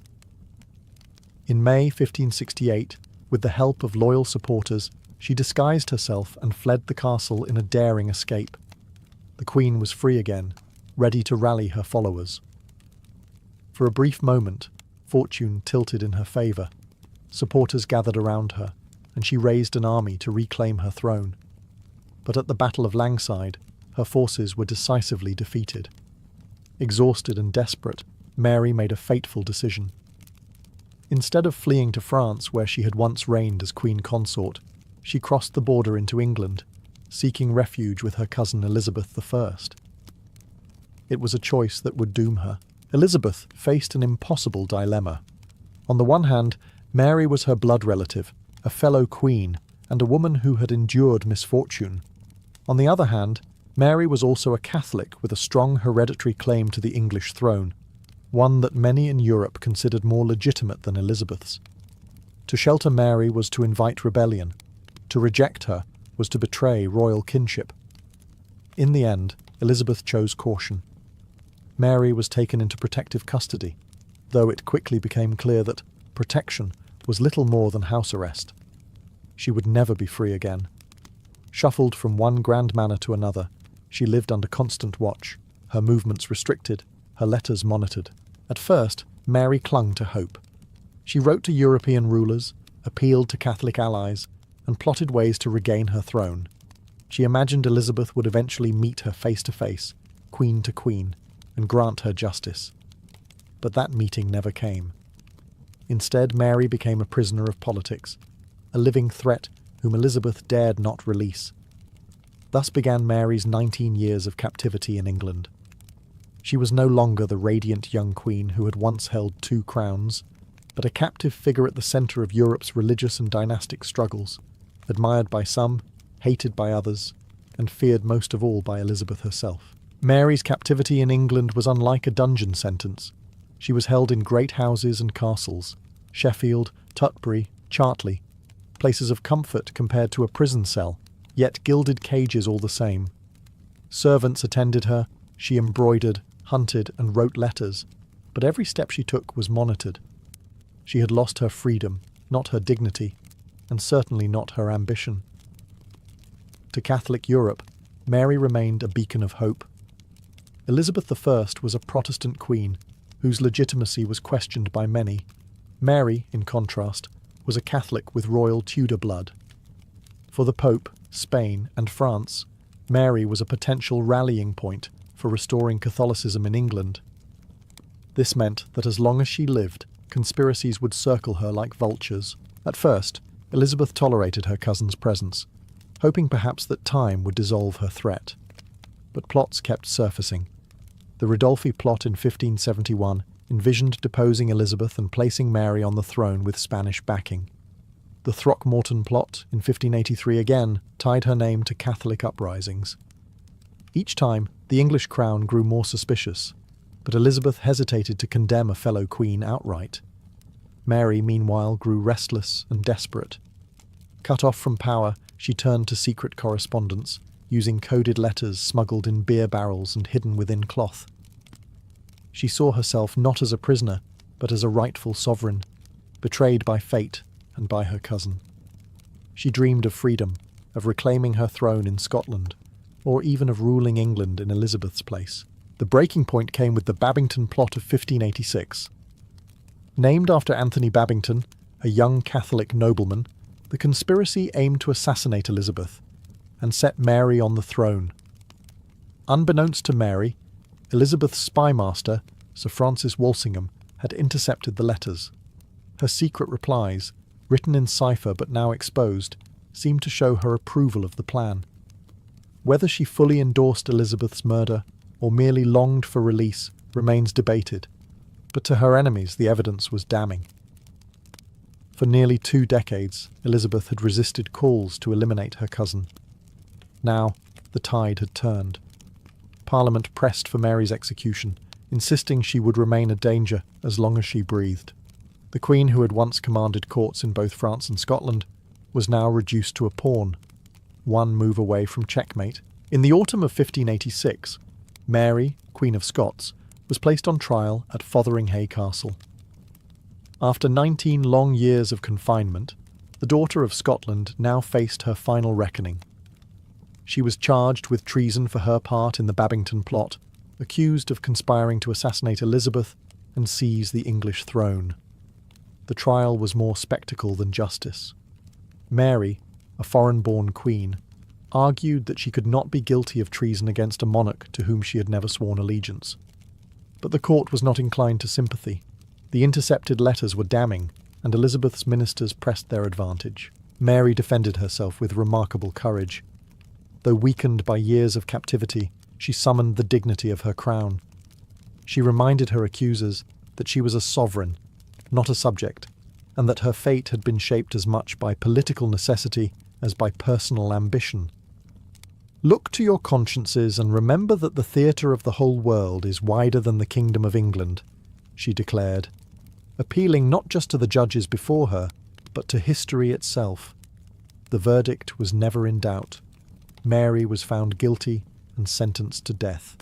In May 1568, with the help of loyal supporters, she disguised herself and fled the castle in a daring escape. The Queen was free again, ready to rally her followers. For a brief moment, fortune tilted in her favour. Supporters gathered around her, and she raised an army to reclaim her throne. But at the Battle of Langside, her forces were decisively defeated. Exhausted and desperate, Mary made a fateful decision. Instead of fleeing to France, where she had once reigned as Queen Consort, she crossed the border into England, seeking refuge with her cousin Elizabeth I. It was a choice that would doom her. Elizabeth faced an impossible dilemma. On the one hand, Mary was her blood relative, a fellow queen, and a woman who had endured misfortune. On the other hand, Mary was also a Catholic with a strong hereditary claim to the English throne, one that many in Europe considered more legitimate than Elizabeth's. To shelter Mary was to invite rebellion. To reject her was to betray royal kinship. In the end, Elizabeth chose caution. Mary was taken into protective custody, though it quickly became clear that protection was little more than house arrest. She would never be free again. Shuffled from one grand manor to another, she lived under constant watch, her movements restricted, her letters monitored. At first, Mary clung to hope. She wrote to European rulers, appealed to Catholic allies, and plotted ways to regain her throne. She imagined Elizabeth would eventually meet her face to face, queen to queen, and grant her justice. But that meeting never came. Instead, Mary became a prisoner of politics, a living threat whom Elizabeth dared not release. Thus began Mary's 19 years of captivity in England. She was no longer the radiant young queen who had once held 2 crowns, but a captive figure at the centre of Europe's religious and dynastic struggles, admired by some, hated by others, and feared most of all by Elizabeth herself. Mary's captivity in England was unlike a dungeon sentence. She was held in great houses and castles, Sheffield, Tutbury, Chartley, places of comfort compared to a prison cell, yet gilded cages all the same. Servants attended her, she embroidered, hunted, and wrote letters, but every step she took was monitored. She had lost her freedom, not her dignity, and certainly not her ambition. To Catholic Europe, Mary remained a beacon of hope. Elizabeth I was a Protestant queen, whose legitimacy was questioned by many. Mary, in contrast, was a Catholic with royal Tudor blood. For the Pope, Spain, and France, Mary was a potential rallying point for restoring Catholicism in England. This meant that as long as she lived, conspiracies would circle her like vultures. At first, Elizabeth tolerated her cousin's presence, hoping perhaps that time would dissolve her threat. But plots kept surfacing. The Ridolfi plot in 1571 envisioned deposing Elizabeth and placing Mary on the throne with Spanish backing. The Throckmorton plot in 1583 again tied her name to Catholic uprisings. Each time, the English crown grew more suspicious, but Elizabeth hesitated to condemn a fellow queen outright. Mary, meanwhile, grew restless and desperate. Cut off from power, she turned to secret correspondence, using coded letters smuggled in beer barrels and hidden within cloth. She saw herself not as a prisoner, but as a rightful sovereign, betrayed by fate and by her cousin. She dreamed of freedom, of reclaiming her throne in Scotland, or even of ruling England in Elizabeth's place. The breaking point came with the Babington Plot of 1586. Named after Anthony Babington, a young Catholic nobleman, the conspiracy aimed to assassinate Elizabeth and set Mary on the throne. Unbeknownst to Mary, Elizabeth's spymaster, Sir Francis Walsingham, had intercepted the letters. Her secret replies, written in cipher but now exposed, seemed to show her approval of the plan. Whether she fully endorsed Elizabeth's murder or merely longed for release remains debated, but to her enemies the evidence was damning. For nearly 2 decades, Elizabeth had resisted calls to eliminate her cousin. Now, the tide had turned. Parliament pressed for Mary's execution, insisting she would remain a danger as long as she breathed. The Queen, who had once commanded courts in both France and Scotland, was now reduced to a pawn, one move away from checkmate. In the autumn of 1586, Mary, Queen of Scots, was placed on trial at Fotheringhay Castle. After 19 long years of confinement, the daughter of Scotland now faced her final reckoning. She was charged with treason for her part in the Babington Plot, accused of conspiring to assassinate Elizabeth and seize the English throne. The trial was more spectacle than justice. Mary, a foreign-born queen, argued that she could not be guilty of treason against a monarch to whom she had never sworn allegiance. But the court was not inclined to sympathy. The intercepted letters were damning, and Elizabeth's ministers pressed their advantage. Mary defended herself with remarkable courage. Though weakened by years of captivity, she summoned the dignity of her crown. She reminded her accusers that she was a sovereign, not a subject, and that her fate had been shaped as much by political necessity as by personal ambition. "Look to your consciences and remember that the theatre of the whole world is wider than the kingdom of England," she declared, appealing not just to the judges before her, but to history itself. The verdict was never in doubt. Mary was found guilty and sentenced to death.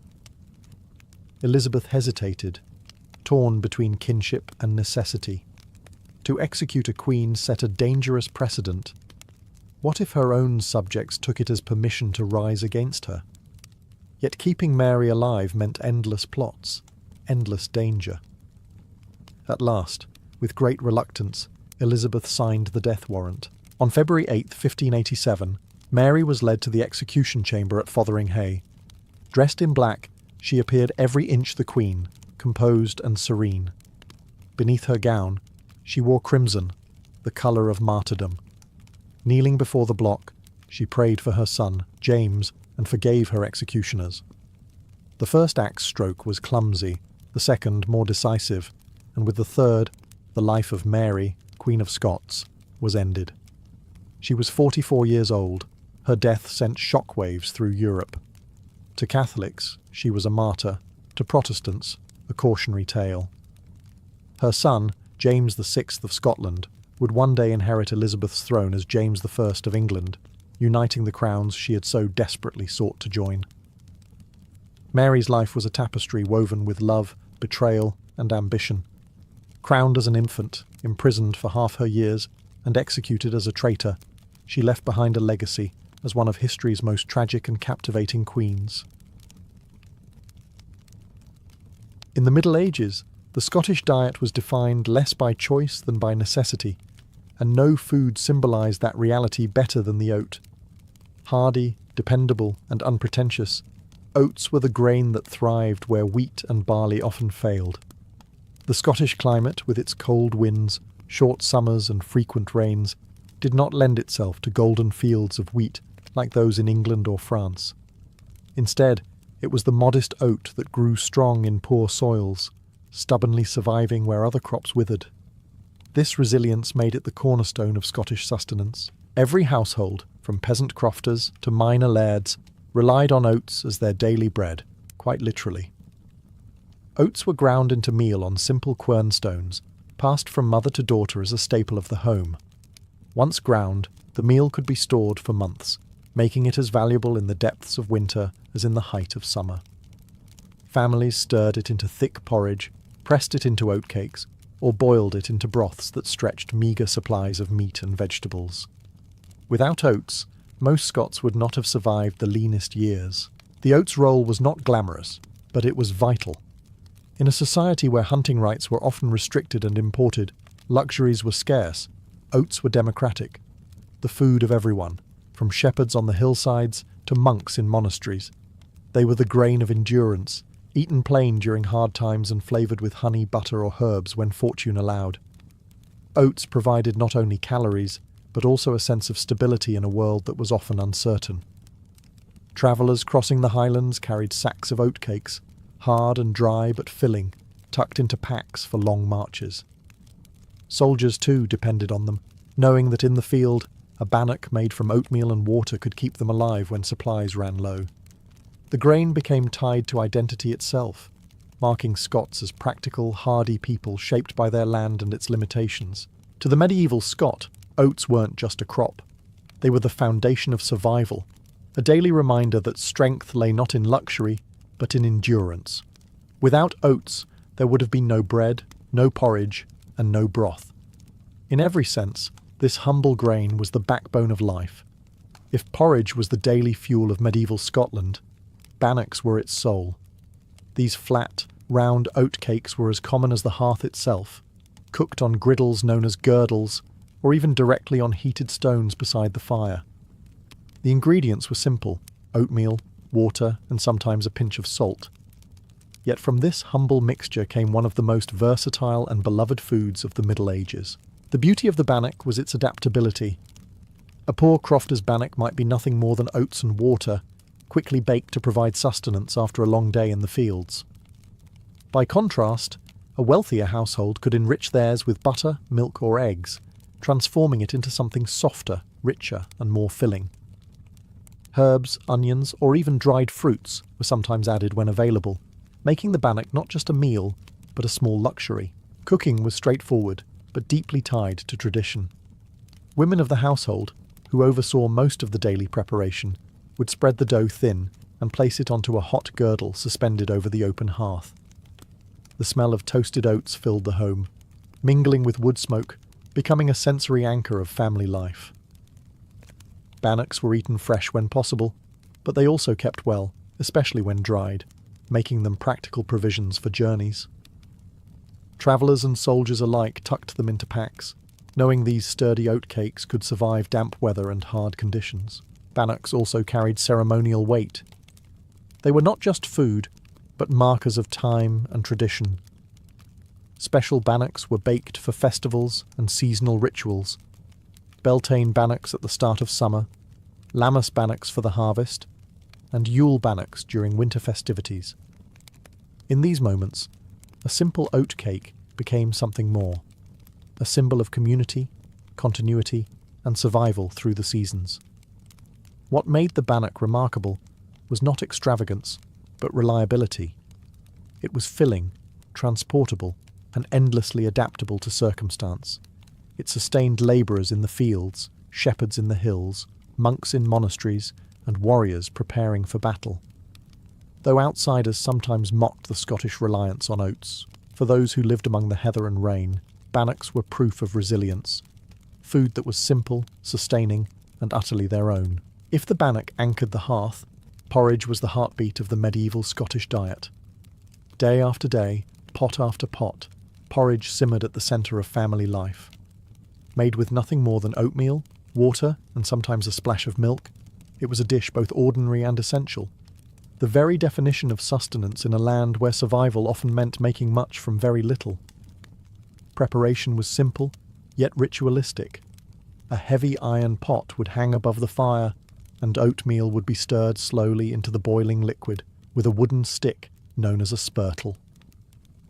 Elizabeth hesitated, torn between kinship and necessity. To execute a queen set a dangerous precedent. What if her own subjects took it as permission to rise against her? Yet keeping Mary alive meant endless plots, endless danger. At last, with great reluctance, Elizabeth signed the death warrant. On February 8, 1587, Mary was led to the execution chamber at Fotheringhay. Dressed in black, she appeared every inch the Queen, composed and serene. Beneath her gown, she wore crimson, the colour of martyrdom. Kneeling before the block, she prayed for her son, James, and forgave her executioners. The first axe stroke was clumsy, the second more decisive, and with the third, the life of Mary, Queen of Scots, was ended. She was 44 years old. Her death sent shockwaves through Europe. To Catholics, she was a martyr. To Protestants, a cautionary tale. Her son, James VI of Scotland, would one day inherit Elizabeth's throne as James I of England, uniting the crowns she had so desperately sought to join. Mary's life was a tapestry woven with love, betrayal, and ambition. Crowned as an infant, imprisoned for half her years, and executed as a traitor, she left behind a legacy as one of history's most tragic and captivating queens. In the Middle Ages, The Scottish diet was defined less by choice than by necessity, and no food symbolised that reality better than the oat. Hardy, dependable, and unpretentious, oats were the grain that thrived where wheat and barley often failed. The Scottish climate, with its cold winds, short summers and frequent rains, did not lend itself to golden fields of wheat like those in England or France. Instead, it was the modest oat that grew strong in poor soils, stubbornly surviving where other crops withered. This resilience made it the cornerstone of Scottish sustenance. Every household, from peasant crofters to minor lairds, relied on oats as their daily bread, quite literally. Oats were ground into meal on simple quernstones, passed from mother to daughter as a staple of the home. Once ground, the meal could be stored for months, making it as valuable in the depths of winter as in the height of summer. Families stirred it into thick porridge, pressed it into oatcakes, or boiled it into broths that stretched meagre supplies of meat and vegetables. Without oats, most Scots would not have survived the leanest years. The oats role was not glamorous, but it was vital. In a society where hunting rights were often restricted and imported, luxuries were scarce, oats were democratic, the food of everyone, from shepherds on the hillsides to monks in monasteries. They were the grain of endurance, eaten plain during hard times and flavoured with honey, butter or herbs when fortune allowed. Oats provided not only calories, but also a sense of stability in a world that was often uncertain. Travellers crossing the Highlands carried sacks of oatcakes, hard and dry but filling, tucked into packs for long marches. Soldiers too depended on them, knowing that in the field a bannock made from oatmeal and water could keep them alive when supplies ran low. The grain became tied to identity itself, marking Scots as practical, hardy people shaped by their land and its limitations. To the medieval Scot, oats weren't just a crop. They were the foundation of survival, a daily reminder that strength lay not in luxury, but in endurance. Without oats, there would have been no bread, no porridge, and no broth. In every sense, this humble grain was the backbone of life. If porridge was the daily fuel of medieval Scotland, bannocks were its soul. These flat, round oatcakes were as common as the hearth itself, cooked on griddles known as girdles, or even directly on heated stones beside the fire. The ingredients were simple: oatmeal, water, and sometimes a pinch of salt. Yet from this humble mixture came one of the most versatile and beloved foods of the Middle Ages. The beauty of the bannock was its adaptability. A poor crofter's bannock might be nothing more than oats and water, quickly baked to provide sustenance after a long day in the fields. By contrast, a wealthier household could enrich theirs with butter, milk, or eggs, transforming it into something softer, richer, and more filling. Herbs, onions, or even dried fruits were sometimes added when available, making the bannock not just a meal, but a small luxury. Cooking was straightforward, but deeply tied to tradition. Women of the household, who oversaw most of the daily preparation, would spread the dough thin and place it onto a hot girdle suspended over the open hearth. The smell of toasted oats filled the home, mingling with wood smoke, becoming a sensory anchor of family life. Bannocks were eaten fresh when possible, but they also kept well, especially when dried, making them practical provisions for journeys. Travellers and soldiers alike tucked them into packs, knowing these sturdy oatcakes could survive damp weather and hard conditions. Bannocks also carried ceremonial weight. They were not just food, but markers of time and tradition. Special bannocks were baked for festivals and seasonal rituals. Beltane bannocks at the start of summer, Lammas bannocks for the harvest, and Yule bannocks during winter festivities. In these moments, a simple oat cake became something more, a symbol of community, continuity, and survival through the seasons. What made the bannock remarkable was not extravagance, but reliability. It was filling, transportable, and endlessly adaptable to circumstance. It sustained labourers in the fields, shepherds in the hills, monks in monasteries, and warriors preparing for battle. Though outsiders sometimes mocked the Scottish reliance on oats, for those who lived among the heather and rain, bannocks were proof of resilience, food that was simple, sustaining, and utterly their own. If the bannock anchored the hearth, porridge was the heartbeat of the medieval Scottish diet. Day after day, pot after pot, porridge simmered at the centre of family life. Made with nothing more than oatmeal, water, and sometimes a splash of milk, it was a dish both ordinary and essential. The very definition of sustenance in a land where survival often meant making much from very little. Preparation was simple, yet ritualistic. A heavy iron pot would hang above the fire, and oatmeal would be stirred slowly into the boiling liquid with a wooden stick known as a spurtle.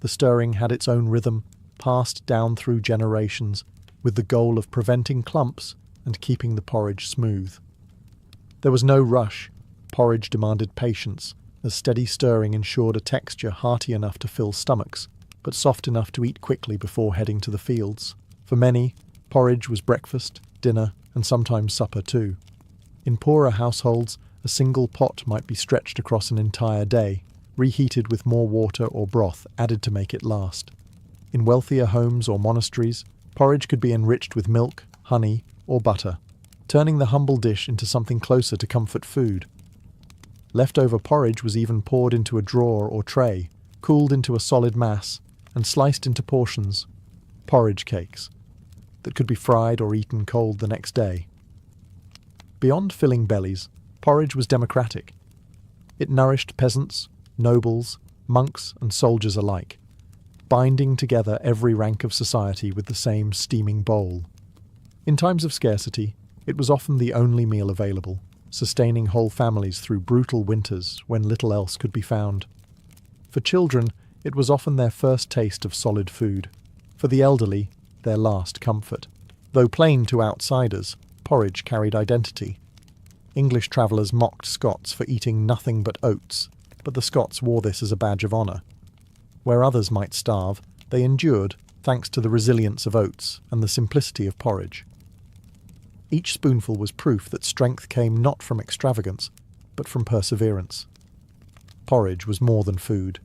The stirring had its own rhythm, passed down through generations, with the goal of preventing clumps and keeping the porridge smooth. There was no rush. Porridge demanded patience, as steady stirring ensured a texture hearty enough to fill stomachs, but soft enough to eat quickly before heading to the fields. For many, porridge was breakfast, dinner, and sometimes supper too. In poorer households, a single pot might be stretched across an entire day, reheated with more water or broth added to make it last. In wealthier homes or monasteries, porridge could be enriched with milk, honey, or butter, turning the humble dish into something closer to comfort food. Leftover porridge was even poured into a drawer or tray, cooled into a solid mass, and sliced into portions, porridge cakes, that could be fried or eaten cold the next day. Beyond filling bellies, porridge was democratic. It nourished peasants, nobles, monks, and soldiers alike, binding together every rank of society with the same steaming bowl. In times of scarcity, it was often the only meal available, sustaining whole families through brutal winters when little else could be found. For children, it was often their first taste of solid food. For the elderly, their last comfort. Though plain to outsiders, porridge carried identity. English travellers mocked Scots for eating nothing but oats, but the Scots wore this as a badge of honour. Where others might starve, they endured thanks to the resilience of oats and the simplicity of porridge. Each spoonful was proof that strength came not from extravagance, but from perseverance. Porridge was more than food.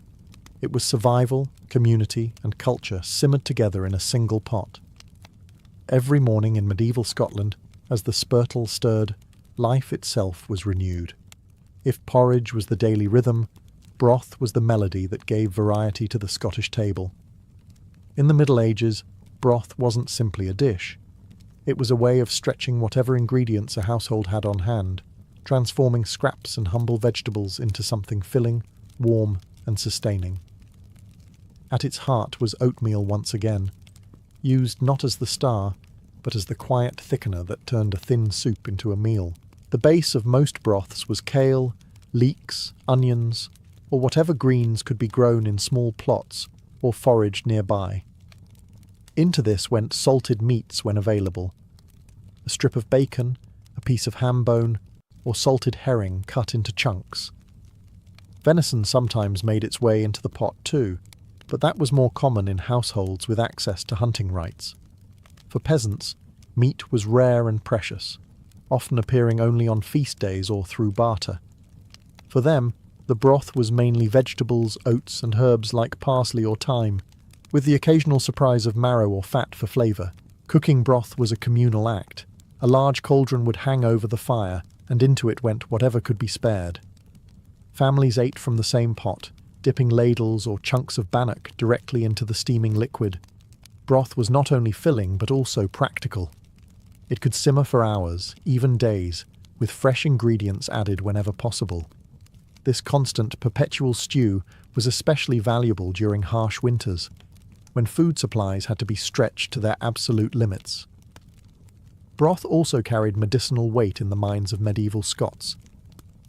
It was survival, community, and culture simmered together in a single pot. Every morning in medieval Scotland, as the spurtle stirred, life itself was renewed. If porridge was the daily rhythm, broth was the melody that gave variety to the Scottish table. In the Middle Ages, broth wasn't simply a dish. It was a way of stretching whatever ingredients a household had on hand, transforming scraps and humble vegetables into something filling, warm, and sustaining. At its heart was oatmeal once again, used not as the star, but as the quiet thickener that turned a thin soup into a meal. The base of most broths was kale, leeks, onions, or whatever greens could be grown in small plots or foraged nearby. Into this went salted meats when available, a strip of bacon, a piece of ham bone, or salted herring cut into chunks. Venison sometimes made its way into the pot too, but that was more common in households with access to hunting rights. For peasants, meat was rare and precious, often appearing only on feast days or through barter. For them, the broth was mainly vegetables, oats, and herbs like parsley or thyme, with the occasional surprise of marrow or fat for flavour. Cooking broth was a communal act. A large cauldron would hang over the fire, and into it went whatever could be spared. Families ate from the same pot, dipping ladles or chunks of bannock directly into the steaming liquid. Broth was not only filling but also practical. It could simmer for hours, even days, with fresh ingredients added whenever possible. This constant, perpetual stew was especially valuable during harsh winters, when food supplies had to be stretched to their absolute limits. Broth also carried medicinal weight in the minds of medieval Scots.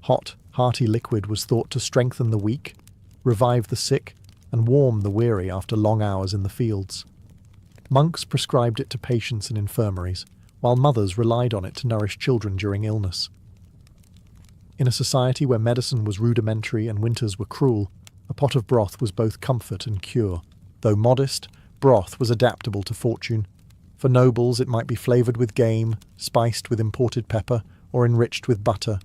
Hot, hearty liquid was thought to strengthen the weak, revive the sick, and warm the weary after long hours in the fields. Monks prescribed it to patients in infirmaries, while mothers relied on it to nourish children during illness. In a society where medicine was rudimentary and winters were cruel, a pot of broth was both comfort and cure. Though modest, broth was adaptable to fortune. For nobles, it might be flavoured with game, spiced with imported pepper, or enriched with butter.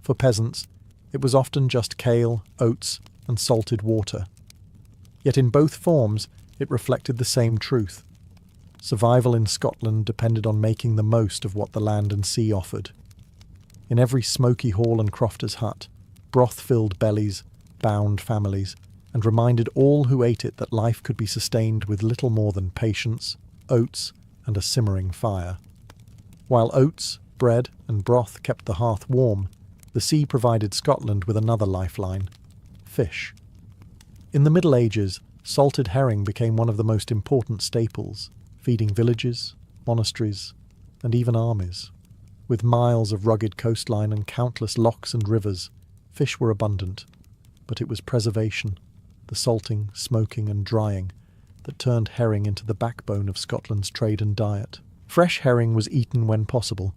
For peasants, it was often just kale, oats, and salted water. Yet in both forms, it reflected the same truth. Survival in Scotland depended on making the most of what the land and sea offered. In every smoky hall and crofter's hut, broth filled bellies, bound families, and reminded all who ate it that life could be sustained with little more than patience, oats, and a simmering fire. While oats, bread, and broth kept the hearth warm, the sea provided Scotland with another lifeline: fish. In the Middle Ages, salted herring became one of the most important staples, feeding villages, monasteries, and even armies. With miles of rugged coastline and countless lochs and rivers, fish were abundant, but it was preservation, the salting, smoking, and drying, that turned herring into the backbone of Scotland's trade and diet. Fresh herring was eaten when possible,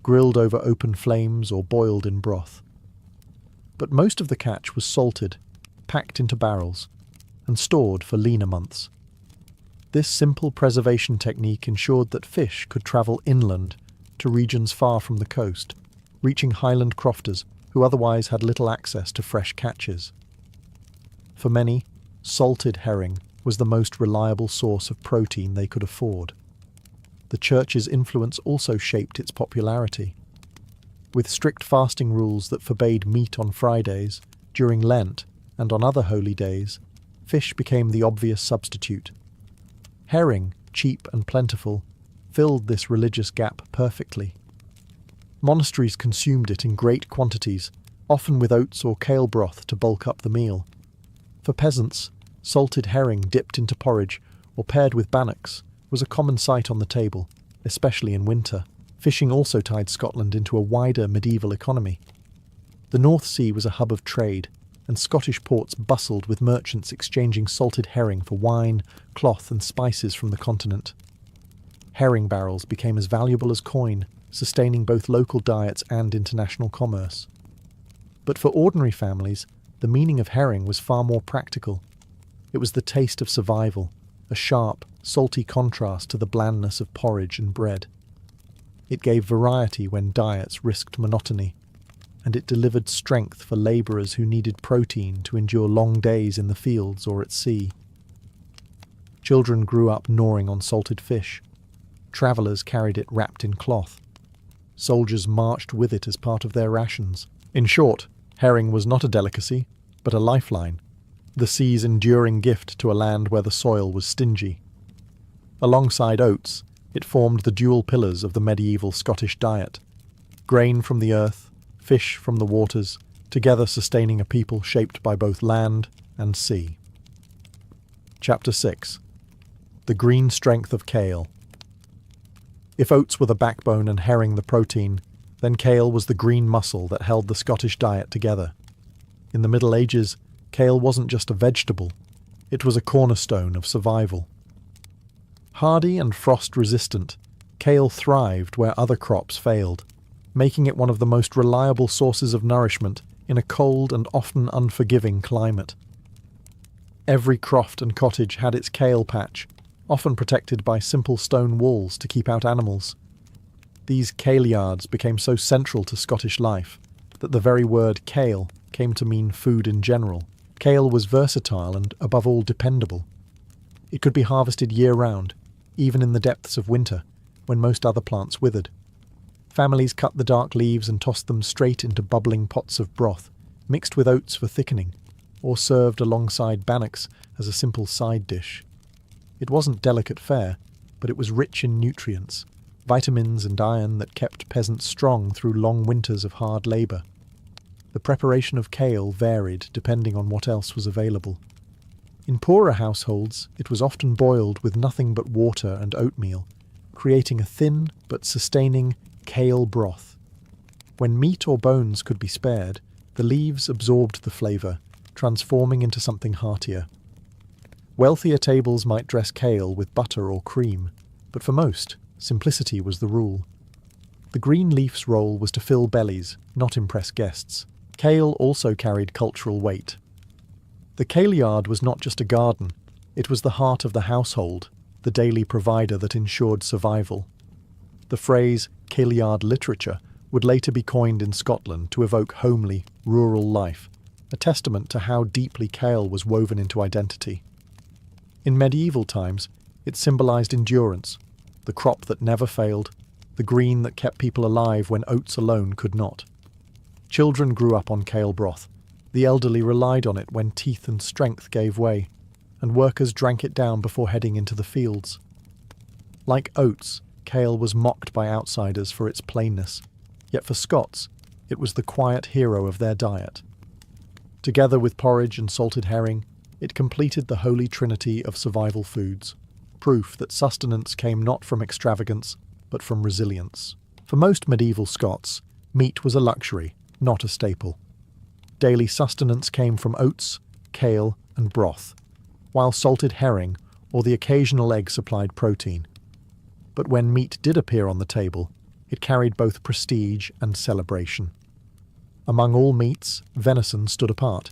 grilled over open flames or boiled in broth. But most of the catch was salted, packed into barrels, and stored for leaner months. This simple preservation technique ensured that fish could travel inland to regions far from the coast, reaching Highland crofters who otherwise had little access to fresh catches. For many, salted herring was the most reliable source of protein they could afford. The Church's influence also shaped its popularity. With strict fasting rules that forbade meat on Fridays, during Lent, and on other holy days, fish became the obvious substitute. Herring, cheap and plentiful, filled this religious gap perfectly. Monasteries consumed it in great quantities, often with oats or kale broth to bulk up the meal. For peasants, salted herring dipped into porridge or paired with bannocks was a common sight on the table, especially in winter. Fishing also tied Scotland into a wider medieval economy. The North Sea was a hub of trade, and Scottish ports bustled with merchants exchanging salted herring for wine, cloth, and spices from the continent. Herring barrels became as valuable as coin, sustaining both local diets and international commerce. But for ordinary families, the meaning of herring was far more practical. It was the taste of survival, a sharp, salty contrast to the blandness of porridge and bread. It gave variety when diets risked monotony, and it delivered strength for labourers who needed protein to endure long days in the fields or at sea. Children grew up gnawing on salted fish. Travellers carried it wrapped in cloth. Soldiers marched with it as part of their rations. In short, herring was not a delicacy, but a lifeline, the sea's enduring gift to a land where the soil was stingy. Alongside oats, it formed the dual pillars of the medieval Scottish diet: grain from the earth, fish from the waters, together sustaining a people shaped by both land and sea. Chapter 6. The green strength of kale. If oats were the backbone and herring the protein, then kale was the green muscle that held the Scottish diet together. In the Middle Ages, kale wasn't just a vegetable, it was a cornerstone of survival. Hardy and frost-resistant, kale thrived where other crops failed, making it one of the most reliable sources of nourishment in a cold and often unforgiving climate. Every croft and cottage had its kale patch, often protected by simple stone walls to keep out animals. These kaleyards became so central to Scottish life that the very word kale came to mean food in general. Kale was versatile and, above all, dependable. It could be harvested year-round, even in the depths of winter, when most other plants withered. Families cut the dark leaves and tossed them straight into bubbling pots of broth, mixed with oats for thickening, or served alongside bannocks as a simple side dish. It wasn't delicate fare, but it was rich in nutrients, vitamins and iron that kept peasants strong through long winters of hard labour. The preparation of kale varied depending on what else was available. In poorer households, it was often boiled with nothing but water and oatmeal, creating a thin but sustaining kale broth. When meat or bones could be spared, the leaves absorbed the flavour, transforming into something heartier. Wealthier tables might dress kale with butter or cream, but for most, simplicity was the rule. The green leaf's role was to fill bellies, not impress guests. Kale also carried cultural weight. The kaleyard was not just a garden, it was the heart of the household, the daily provider that ensured survival. The phrase kaleyard literature would later be coined in Scotland to evoke homely, rural life, a testament to how deeply kale was woven into identity. In medieval times, it symbolised endurance, the crop that never failed, the green that kept people alive when oats alone could not. Children grew up on kale broth, The elderly relied on it when teeth and strength gave way, and workers drank it down before heading into the fields. Like oats, kale was mocked by outsiders for its plainness, yet for Scots, it was the quiet hero of their diet. Together with porridge and salted herring, it completed the holy trinity of survival foods, proof that sustenance came not from extravagance, but from resilience. For most medieval Scots, meat was a luxury, not a staple. Daily sustenance came from oats, kale, and broth, while salted herring or the occasional egg supplied protein. But when meat did appear on the table, it carried both prestige and celebration. Among all meats, venison stood apart.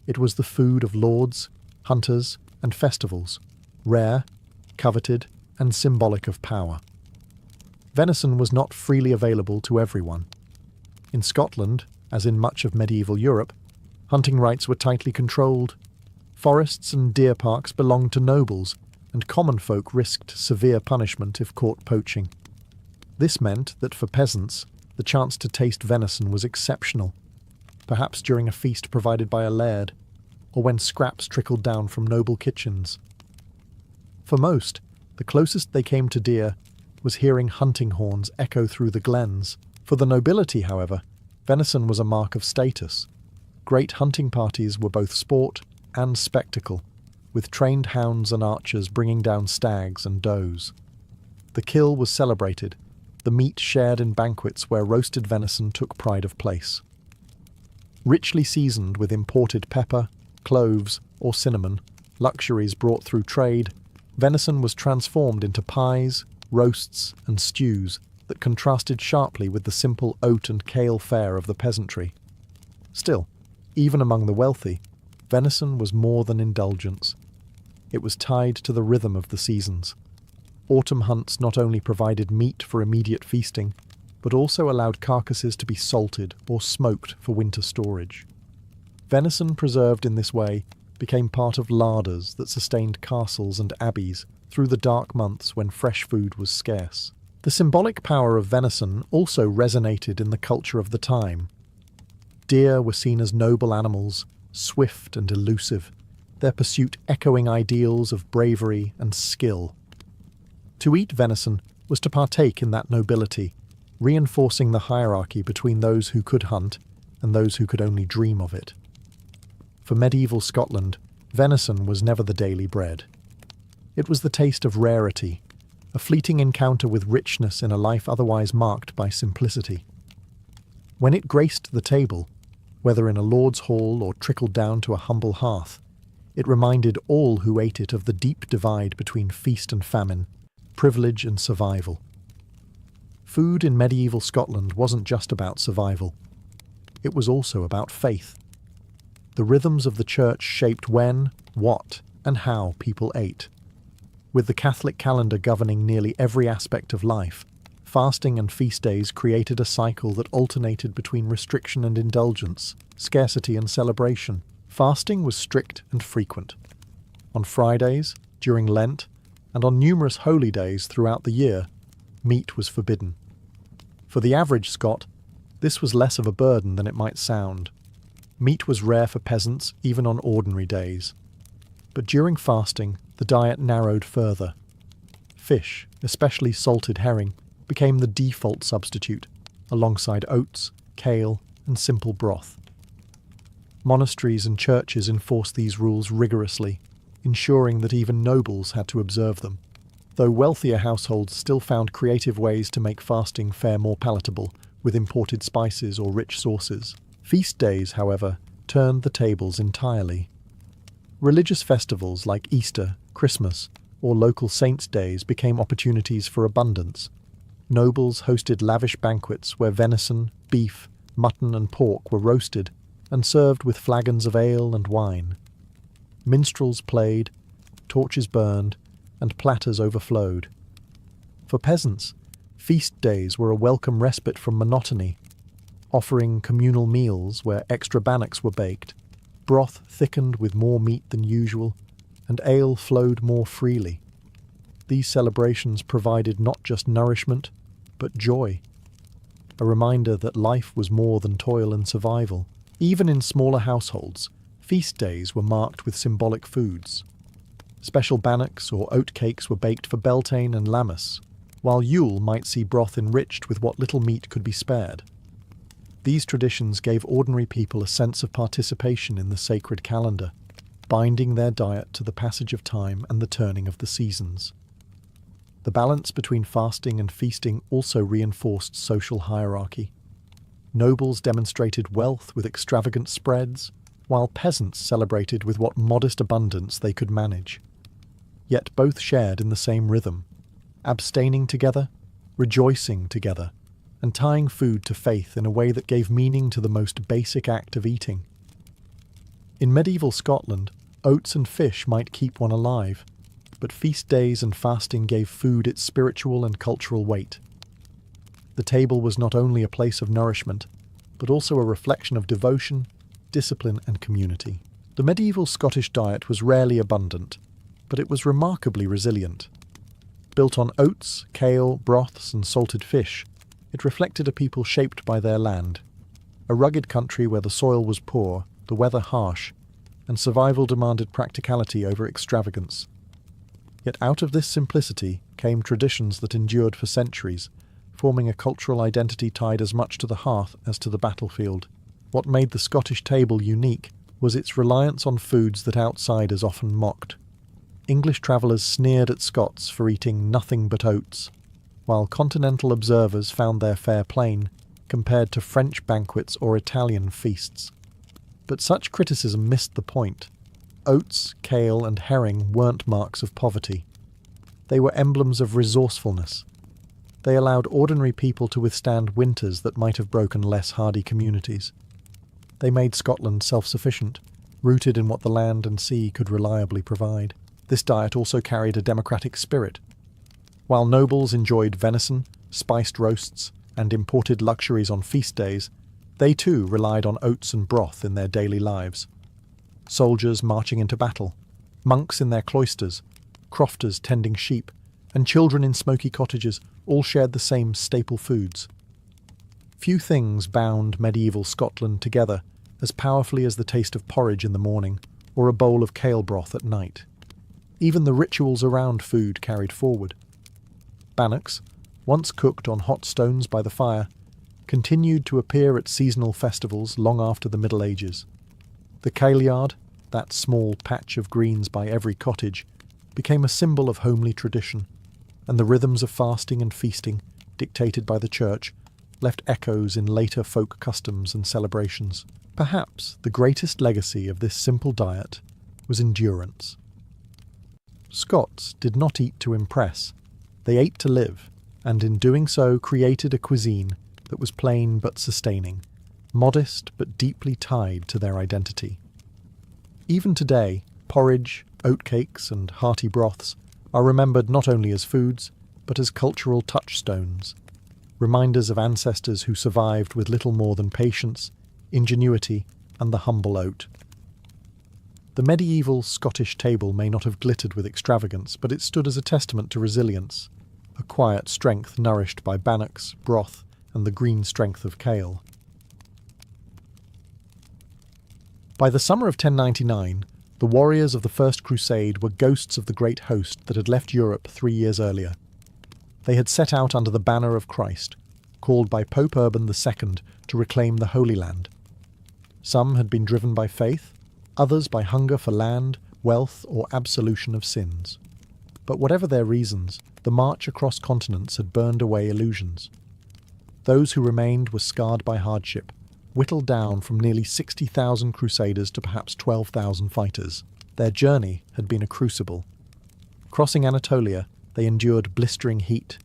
It was the food of lords, hunters, and festivals, rare, coveted, and symbolic of power. Venison was not freely available to everyone. In Scotland, as in much of medieval Europe, hunting rights were tightly controlled. Forests and deer parks belonged to nobles, and common folk risked severe punishment if caught poaching. This meant that for peasants, the chance to taste venison was exceptional, perhaps during a feast provided by a laird, or when scraps trickled down from noble kitchens. For most, the closest they came to deer was hearing hunting horns echo through the glens. For the nobility, however, venison was a mark of status. Great hunting parties were both sport and spectacle, with trained hounds and archers bringing down stags and does. The kill was celebrated, the meat shared in banquets where roasted venison took pride of place. Richly seasoned with imported pepper, cloves, or cinnamon, luxuries brought through trade, venison was transformed into pies, roasts, and stews that contrasted sharply with the simple oat and kale fare of the peasantry. Still, even among the wealthy, venison was more than indulgence. It was tied to the rhythm of the seasons. Autumn hunts not only provided meat for immediate feasting, but also allowed carcasses to be salted or smoked for winter storage. Venison preserved in this way became part of larders that sustained castles and abbeys through the dark months when fresh food was scarce. The symbolic power of venison also resonated in the culture of the time. Deer were seen as noble animals, swift and elusive, their pursuit echoing ideals of bravery and skill. To eat venison was to partake in that nobility, reinforcing the hierarchy between those who could hunt and those who could only dream of it. For medieval Scotland, venison was never the daily bread. It was the taste of rarity, a fleeting encounter with richness in a life otherwise marked by simplicity. When it graced the table, whether in a lord's hall or trickled down to a humble hearth, it reminded all who ate it of the deep divide between feast and famine, privilege and survival. Food in medieval Scotland wasn't just about survival. It was also about faith. The rhythms of the church shaped when, what, and how people ate. With the Catholic calendar governing nearly every aspect of life, fasting and feast days created a cycle that alternated between restriction and indulgence, scarcity and celebration. Fasting was strict and frequent. On Fridays, during Lent, and on numerous holy days throughout the year, meat was forbidden. For the average Scot, this was less of a burden than it might sound. Meat was rare for peasants even on ordinary days. But during fasting, the diet narrowed further. Fish, especially salted herring, became the default substitute, alongside oats, kale, and simple broth. Monasteries and churches enforced these rules rigorously, ensuring that even nobles had to observe them, though wealthier households still found creative ways to make fasting fare more palatable with imported spices or rich sauces. Feast days, however, turned the tables entirely. Religious festivals like Easter, Christmas, or local saints' days became opportunities for abundance. Nobles hosted lavish banquets where venison, beef, mutton and pork were roasted and served with flagons of ale and wine. Minstrels played, torches burned, and platters overflowed. For peasants, feast days were a welcome respite from monotony, offering communal meals where extra bannocks were baked, broth thickened with more meat than usual, and ale flowed more freely. These celebrations provided not just nourishment, but joy, a reminder that life was more than toil and survival. Even in smaller households, feast days were marked with symbolic foods. Special bannocks or oatcakes were baked for Beltane and Lammas, while Yule might see broth enriched with what little meat could be spared. These traditions gave ordinary people a sense of participation in the sacred calendar, binding their diet to the passage of time and the turning of the seasons. The balance between fasting and feasting also reinforced social hierarchy. Nobles demonstrated wealth with extravagant spreads, while peasants celebrated with what modest abundance they could manage. Yet both shared in the same rhythm, abstaining together, rejoicing together, and tying food to faith in a way that gave meaning to the most basic act of eating. In medieval Scotland, oats and fish might keep one alive, but feast days and fasting gave food its spiritual and cultural weight. The table was not only a place of nourishment, but also a reflection of devotion, discipline and community. The medieval Scottish diet was rarely abundant, but it was remarkably resilient. Built on oats, kale, broths and salted fish, it reflected a people shaped by their land, a rugged country where the soil was poor, the weather harsh, and survival demanded practicality over extravagance. Yet out of this simplicity came traditions that endured for centuries, forming a cultural identity tied as much to the hearth as to the battlefield. What made the Scottish table unique was its reliance on foods that outsiders often mocked. English travellers sneered at Scots for eating nothing but oats, while continental observers found their fare plain compared to French banquets or Italian feasts. But such criticism missed the point. Oats, kale and herring weren't marks of poverty. They were emblems of resourcefulness. They allowed ordinary people to withstand winters that might have broken less hardy communities. They made Scotland self-sufficient, rooted in what the land and sea could reliably provide. This diet also carried a democratic spirit. While nobles enjoyed venison, spiced roasts, and imported luxuries on feast days, they too relied on oats and broth in their daily lives. Soldiers marching into battle, monks in their cloisters, crofters tending sheep, and children in smoky cottages all shared the same staple foods. Few things bound medieval Scotland together as powerfully as the taste of porridge in the morning or a bowl of kale broth at night. Even the rituals around food carried forward. Bannocks, once cooked on hot stones by the fire, continued to appear at seasonal festivals long after the Middle Ages. The kailyard, that small patch of greens by every cottage, became a symbol of homely tradition, and the rhythms of fasting and feasting, dictated by the church, left echoes in later folk customs and celebrations. Perhaps the greatest legacy of this simple diet was endurance. Scots did not eat to impress, they ate to live, and in doing so created a cuisine that was plain but sustaining, modest but deeply tied to their identity. Even today, porridge, oatcakes and hearty broths are remembered not only as foods, but as cultural touchstones, reminders of ancestors who survived with little more than patience, ingenuity and the humble oat. The medieval Scottish table may not have glittered with extravagance, but it stood as a testament to resilience, a quiet strength nourished by bannocks, broth, and the green strength of kale. By the summer of 1099, the warriors of the First Crusade were ghosts of the great host that had left Europe 3 years earlier. They had set out under the banner of Christ, called by Pope Urban II to reclaim the Holy Land. Some had been driven by faith, others by hunger for land, wealth, or absolution of sins. But whatever their reasons, the march across continents had burned away illusions. Those who remained were scarred by hardship, whittled down from nearly 60,000 crusaders to perhaps 12,000 fighters. Their journey had been a crucible. Crossing Anatolia, they endured blistering heat,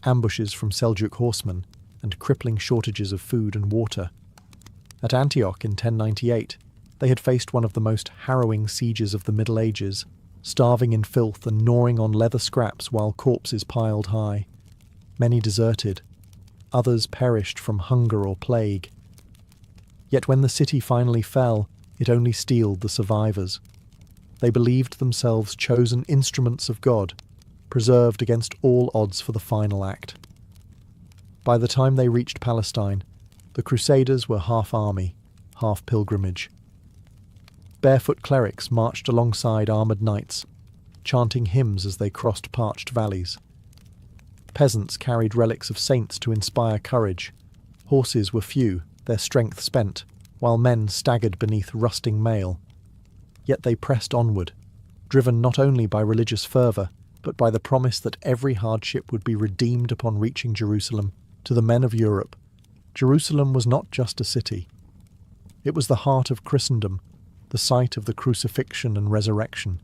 ambushes from Seljuk horsemen, and crippling shortages of food and water. At Antioch in 1098, they had faced one of the most harrowing sieges of the Middle Ages, starving in filth and gnawing on leather scraps while corpses piled high. Many deserted. Others perished from hunger or plague. Yet when the city finally fell, it only steeled the survivors. They believed themselves chosen instruments of God, preserved against all odds for the final act. By the time they reached Palestine, the Crusaders were half army, half pilgrimage. Barefoot clerics marched alongside armoured knights, chanting hymns as they crossed parched valleys. Peasants carried relics of saints to inspire courage. Horses were few, their strength spent, while men staggered beneath rusting mail. Yet they pressed onward, driven not only by religious fervour, but by the promise that every hardship would be redeemed upon reaching Jerusalem. To the men of Europe, Jerusalem was not just a city. It was the heart of Christendom, the site of the crucifixion and resurrection,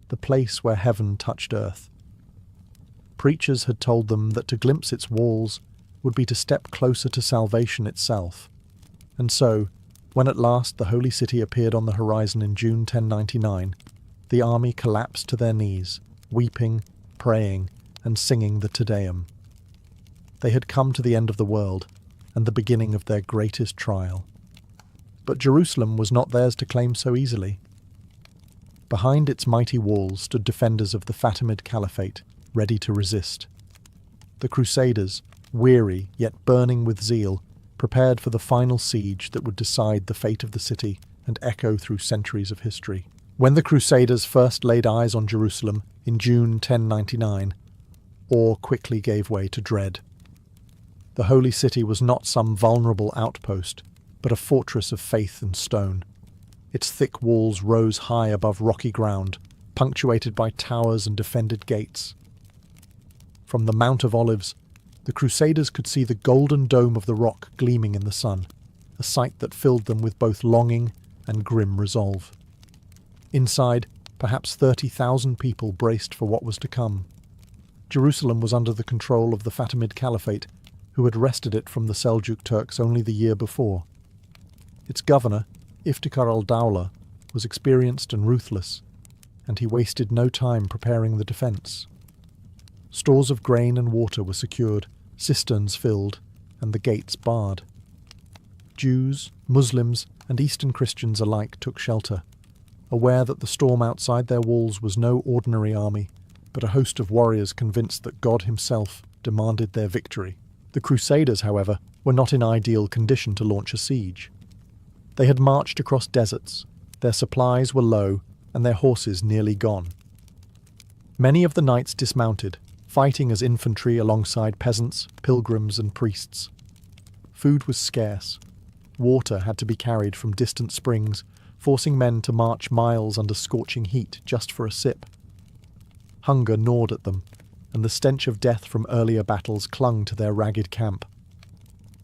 the place where heaven touched earth. Preachers had told them that to glimpse its walls would be to step closer to salvation itself. And so, when at last the Holy City appeared on the horizon in June 1099, the army collapsed to their knees, weeping, praying, and singing the Te Deum. They had come to the end of the world, and the beginning of their greatest trial. But Jerusalem was not theirs to claim so easily. Behind its mighty walls stood defenders of the Fatimid Caliphate, ready to resist. The Crusaders, weary yet burning with zeal, prepared for the final siege that would decide the fate of the city and echo through centuries of history. When the Crusaders first laid eyes on Jerusalem in June 1099, awe quickly gave way to dread. The Holy City was not some vulnerable outpost, but a fortress of faith and stone. Its thick walls rose high above rocky ground, punctuated by towers and defended gates. From the Mount of Olives, the Crusaders could see the golden dome of the rock gleaming in the sun, a sight that filled them with both longing and grim resolve. Inside, perhaps 30,000 people braced for what was to come. Jerusalem was under the control of the Fatimid Caliphate, who had wrested it from the Seljuk Turks only the year before. Its governor, Iftikhar al-Dawla, was experienced and ruthless, and he wasted no time preparing the defence. Stores of grain and water were secured, cisterns filled, and the gates barred. Jews, Muslims, and Eastern Christians alike took shelter, aware that the storm outside their walls was no ordinary army, but a host of warriors convinced that God himself demanded their victory. The Crusaders, however, were not in ideal condition to launch a siege. They had marched across deserts, their supplies were low, and their horses nearly gone. Many of the knights dismounted, fighting as infantry alongside peasants, pilgrims, and priests. Food was scarce. Water had to be carried from distant springs, forcing men to march miles under scorching heat just for a sip. Hunger gnawed at them, and the stench of death from earlier battles clung to their ragged camp.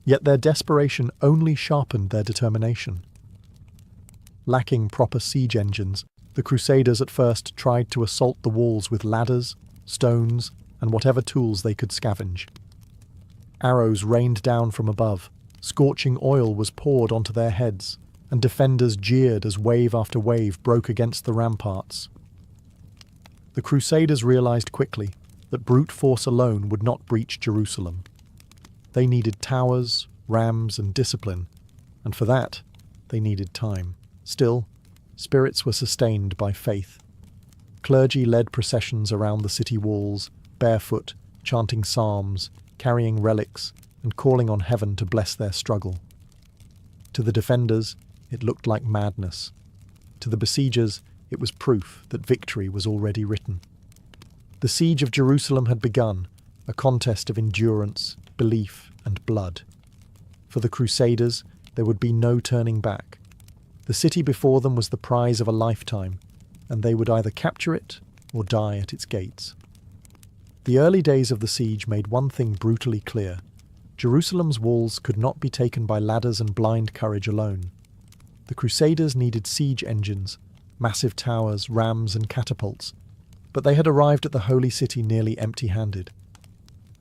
Yet their desperation only sharpened their determination. Lacking proper siege engines, the Crusaders at first tried to assault the walls with ladders, stones, and whatever tools they could scavenge. Arrows rained down from above, scorching oil was poured onto their heads, and defenders jeered as wave after wave broke against the ramparts. The Crusaders realized quickly that brute force alone would not breach Jerusalem. They needed towers, rams, and discipline, and for that, they needed time. Still, spirits were sustained by faith. Clergy led processions around the city walls, barefoot, chanting psalms, carrying relics, and calling on heaven to bless their struggle. To the defenders, it looked like madness. To the besiegers, it was proof that victory was already written. The siege of Jerusalem had begun, a contest of endurance, belief, and blood. For the Crusaders, there would be no turning back. The city before them was the prize of a lifetime, and they would either capture it or die at its gates. The early days of the siege made one thing brutally clear. Jerusalem's walls could not be taken by ladders and blind courage alone. The Crusaders needed siege engines, massive towers, rams, and catapults, but they had arrived at the Holy City nearly empty-handed.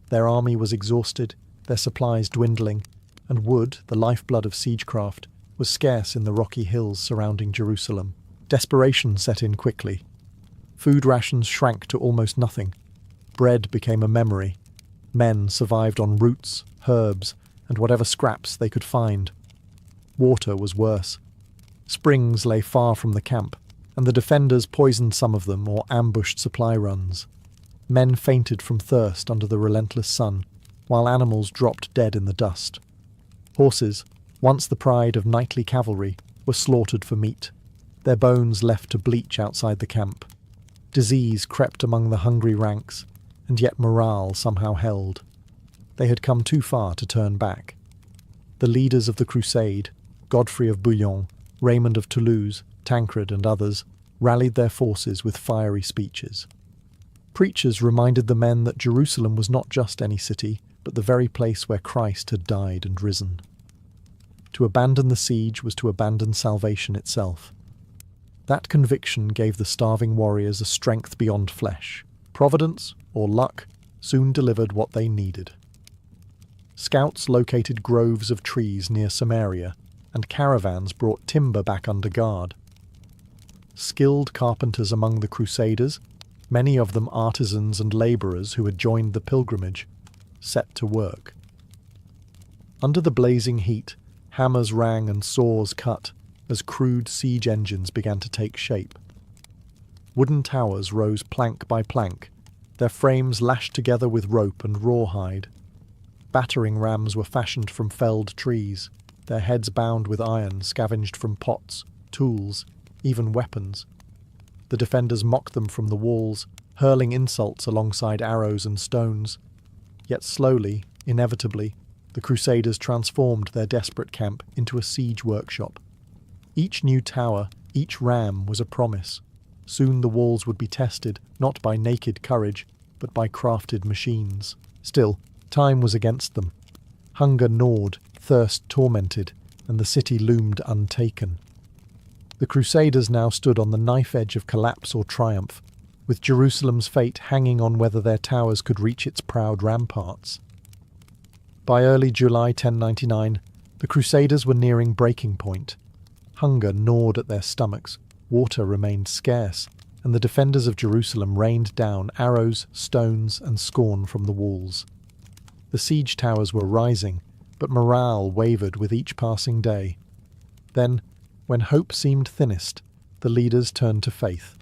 Their army was exhausted, their supplies dwindling, and wood, the lifeblood of siegecraft, was scarce in the rocky hills surrounding Jerusalem. Desperation set in quickly. Food rations shrank to almost nothing. Bread became a memory. Men survived on roots, herbs, and whatever scraps they could find. Water was worse. Springs lay far from the camp, and the defenders poisoned some of them or ambushed supply runs. Men fainted from thirst under the relentless sun, while animals dropped dead in the dust. Horses, once the pride of knightly cavalry, were slaughtered for meat, their bones left to bleach outside the camp. Disease crept among the hungry ranks, and yet morale somehow held. They had come too far to turn back. The leaders of the crusade, Godfrey of Bouillon, Raymond of Toulouse, Tancred and others, rallied their forces with fiery speeches. Preachers reminded the men that Jerusalem was not just any city, but the very place where Christ had died and risen. To abandon the siege was to abandon salvation itself. That conviction gave the starving warriors a strength beyond flesh. Providence, or luck, soon delivered what they needed. Scouts located groves of trees near Samaria, and caravans brought timber back under guard. Skilled carpenters among the Crusaders, many of them artisans and labourers who had joined the pilgrimage, set to work. Under the blazing heat, hammers rang and saws cut as crude siege engines began to take shape. Wooden towers rose plank by plank, their frames lashed together with rope and rawhide. Battering rams were fashioned from felled trees, their heads bound with iron scavenged from pots, tools, even weapons. The defenders mocked them from the walls, hurling insults alongside arrows and stones. Yet slowly, inevitably, the Crusaders transformed their desperate camp into a siege workshop. Each new tower, each ram was a promise. Soon the walls would be tested, not by naked courage, but by crafted machines. Still, time was against them. Hunger gnawed, thirst tormented, and the city loomed untaken. The Crusaders now stood on the knife edge of collapse or triumph, with Jerusalem's fate hanging on whether their towers could reach its proud ramparts. By early July 1099, the Crusaders were nearing breaking point. Hunger gnawed at their stomachs, water remained scarce, and the defenders of Jerusalem rained down arrows, stones, and scorn from the walls. The siege towers were rising, but morale wavered with each passing day. Then, when hope seemed thinnest, the leaders turned to faith,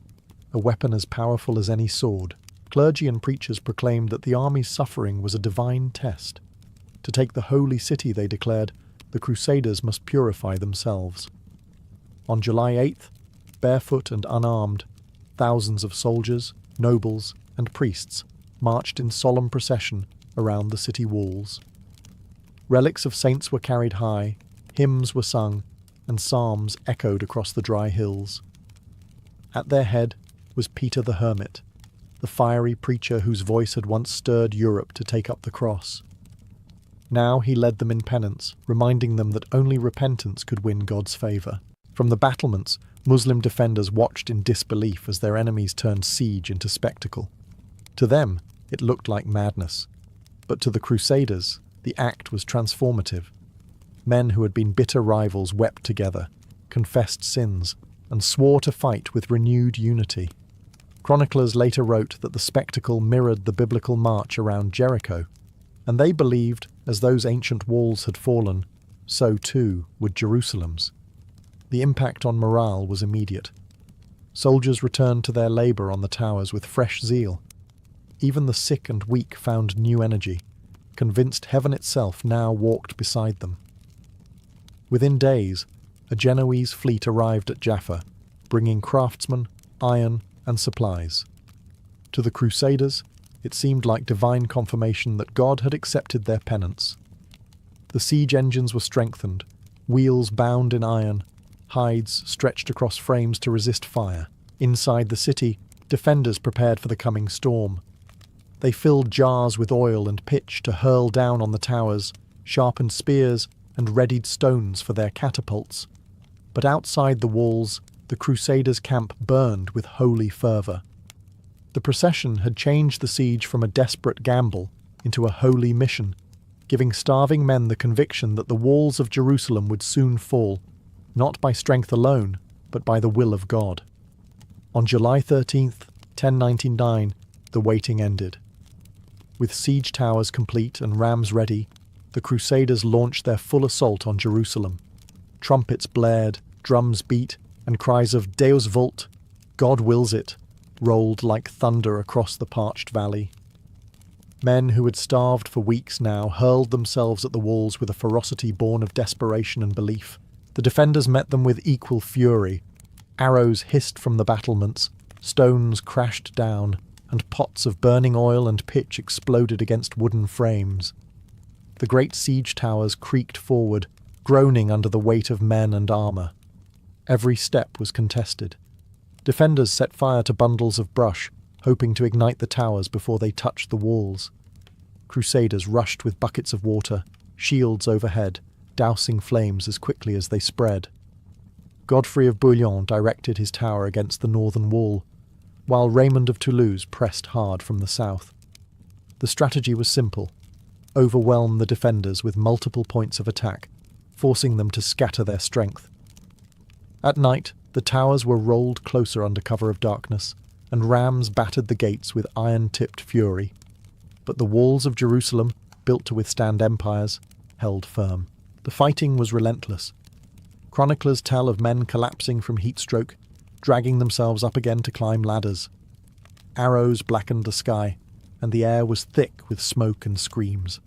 a weapon as powerful as any sword. Clergy and preachers proclaimed that the army's suffering was a divine test. To take the holy city, they declared, the Crusaders must purify themselves. On July 8th, barefoot and unarmed, thousands of soldiers, nobles, and priests marched in solemn procession around the city walls. Relics of saints were carried high, hymns were sung, and psalms echoed across the dry hills. At their head was Peter the Hermit, the fiery preacher whose voice had once stirred Europe to take up the cross. Now he led them in penance, reminding them that only repentance could win God's favour. From the battlements, Muslim defenders watched in disbelief as their enemies turned siege into spectacle. To them, it looked like madness, but to the Crusaders, the act was transformative. Men who had been bitter rivals wept together, confessed sins, and swore to fight with renewed unity. Chroniclers later wrote that the spectacle mirrored the biblical march around Jericho, and they believed, as those ancient walls had fallen, so too would Jerusalem's. The impact on morale was immediate. Soldiers returned to their labour on the towers with fresh zeal. Even the sick and weak found new energy, convinced heaven itself now walked beside them. Within days, a Genoese fleet arrived at Jaffa, bringing craftsmen, iron, and supplies. To the Crusaders, it seemed like divine confirmation that God had accepted their penance. The siege engines were strengthened, wheels bound in iron, hides stretched across frames to resist fire. Inside the city, defenders prepared for the coming storm. They filled jars with oil and pitch to hurl down on the towers, sharpened spears, and readied stones for their catapults. But outside the walls, the Crusaders' camp burned with holy fervour. The procession had changed the siege from a desperate gamble into a holy mission, giving starving men the conviction that the walls of Jerusalem would soon fall, not by strength alone, but by the will of God. On July 13th, 1099, the waiting ended. With siege towers complete and rams ready, the Crusaders launched their full assault on Jerusalem. Trumpets blared, drums beat, and cries of Deus vult, God wills it, rolled like thunder across the parched valley. Men who had starved for weeks now hurled themselves at the walls with a ferocity born of desperation and belief. The defenders met them with equal fury. Arrows hissed from the battlements, stones crashed down, and pots of burning oil and pitch exploded against wooden frames. The great siege towers creaked forward, groaning under the weight of men and armour. Every step was contested. Defenders set fire to bundles of brush, hoping to ignite the towers before they touched the walls. Crusaders rushed with buckets of water, shields overhead, dousing flames as quickly as they spread. Godfrey of Bouillon directed his tower against the northern wall, while Raymond of Toulouse pressed hard from the south. The strategy was simple: overwhelm the defenders with multiple points of attack, forcing them to scatter their strength. At night, the towers were rolled closer under cover of darkness, and rams battered the gates with iron-tipped fury. But the walls of Jerusalem, built to withstand empires, held firm. The fighting was relentless. Chroniclers tell of men collapsing from heatstroke, dragging themselves up again to climb ladders. Arrows blackened the sky, and the air was thick with smoke and screams.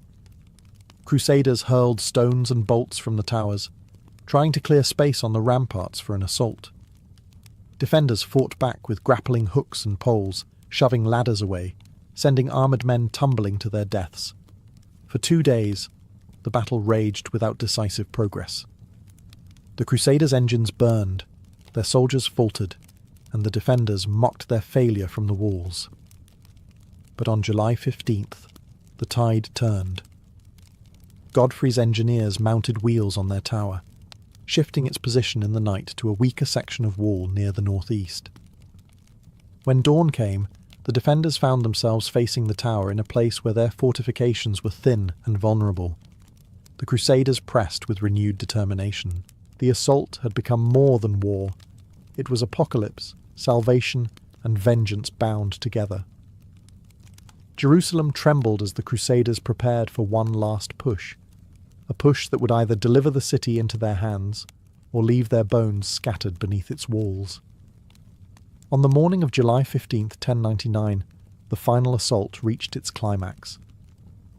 Crusaders hurled stones and bolts from the towers, trying to clear space on the ramparts for an assault. Defenders fought back with grappling hooks and poles, shoving ladders away, sending armoured men tumbling to their deaths. For 2 days, the battle raged without decisive progress. The Crusaders' engines burned, their soldiers faltered, and the defenders mocked their failure from the walls. But on July 15th, the tide turned. Godfrey's engineers mounted wheels on their tower, shifting its position in the night to a weaker section of wall near the northeast. When dawn came, the defenders found themselves facing the tower in a place where their fortifications were thin and vulnerable. The Crusaders pressed with renewed determination. The assault had become more than war. It was apocalypse, salvation, and vengeance bound together. Jerusalem trembled as the Crusaders prepared for one last push, a push that would either deliver the city into their hands or leave their bones scattered beneath its walls. On the morning of July 15th, 1099, the final assault reached its climax.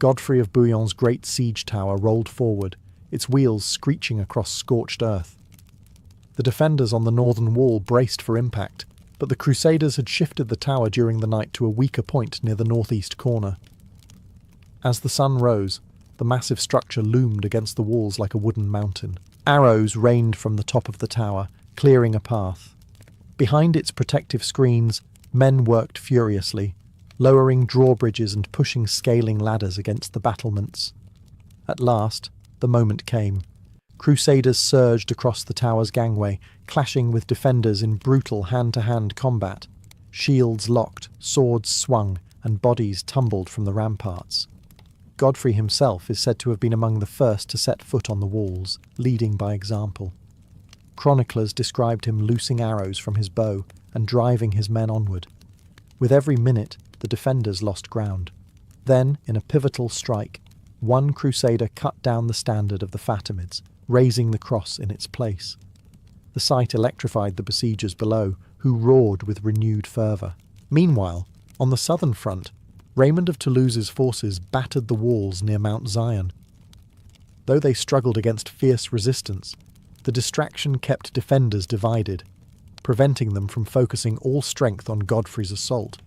Godfrey of Bouillon's great siege tower rolled forward, its wheels screeching across scorched earth. The defenders on the northern wall braced for impact, but the Crusaders had shifted the tower during the night to a weaker point near the northeast corner. As the sun rose, the massive structure loomed against the walls like a wooden mountain. Arrows rained from the top of the tower, clearing a path. Behind its protective screens, men worked furiously, lowering drawbridges and pushing scaling ladders against the battlements. At last, the moment came. Crusaders surged across the tower's gangway, clashing with defenders in brutal hand-to-hand combat. Shields locked, swords swung, and bodies tumbled from the ramparts. Godfrey himself is said to have been among the first to set foot on the walls, leading by example. Chroniclers described him loosing arrows from his bow and driving his men onward. With every minute, the defenders lost ground. Then, in a pivotal strike, one crusader cut down the standard of the Fatimids, raising the cross in its place. The sight electrified the besiegers below, who roared with renewed fervour. Meanwhile, on the southern front, Raymond of Toulouse's forces battered the walls near Mount Zion. Though they struggled against fierce resistance, the distraction kept defenders divided, preventing them from focusing all strength on Godfrey's assault.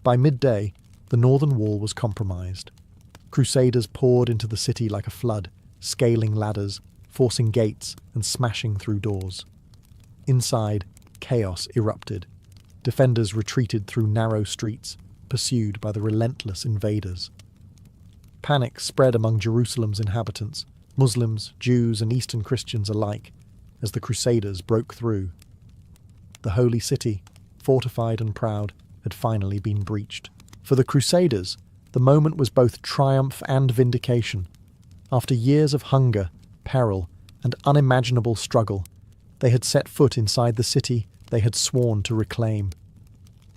By midday, the northern wall was compromised. Crusaders poured into the city like a flood, scaling ladders, forcing gates, and smashing through doors. Inside, chaos erupted. Defenders retreated through narrow streets, pursued by the relentless invaders. Panic spread among Jerusalem's inhabitants, Muslims, Jews, and Eastern Christians alike, as the Crusaders broke through. The holy city, fortified and proud, had finally been breached. For the Crusaders, the moment was both triumph and vindication. After years of hunger, peril, and unimaginable struggle, they had set foot inside the city they had sworn to reclaim.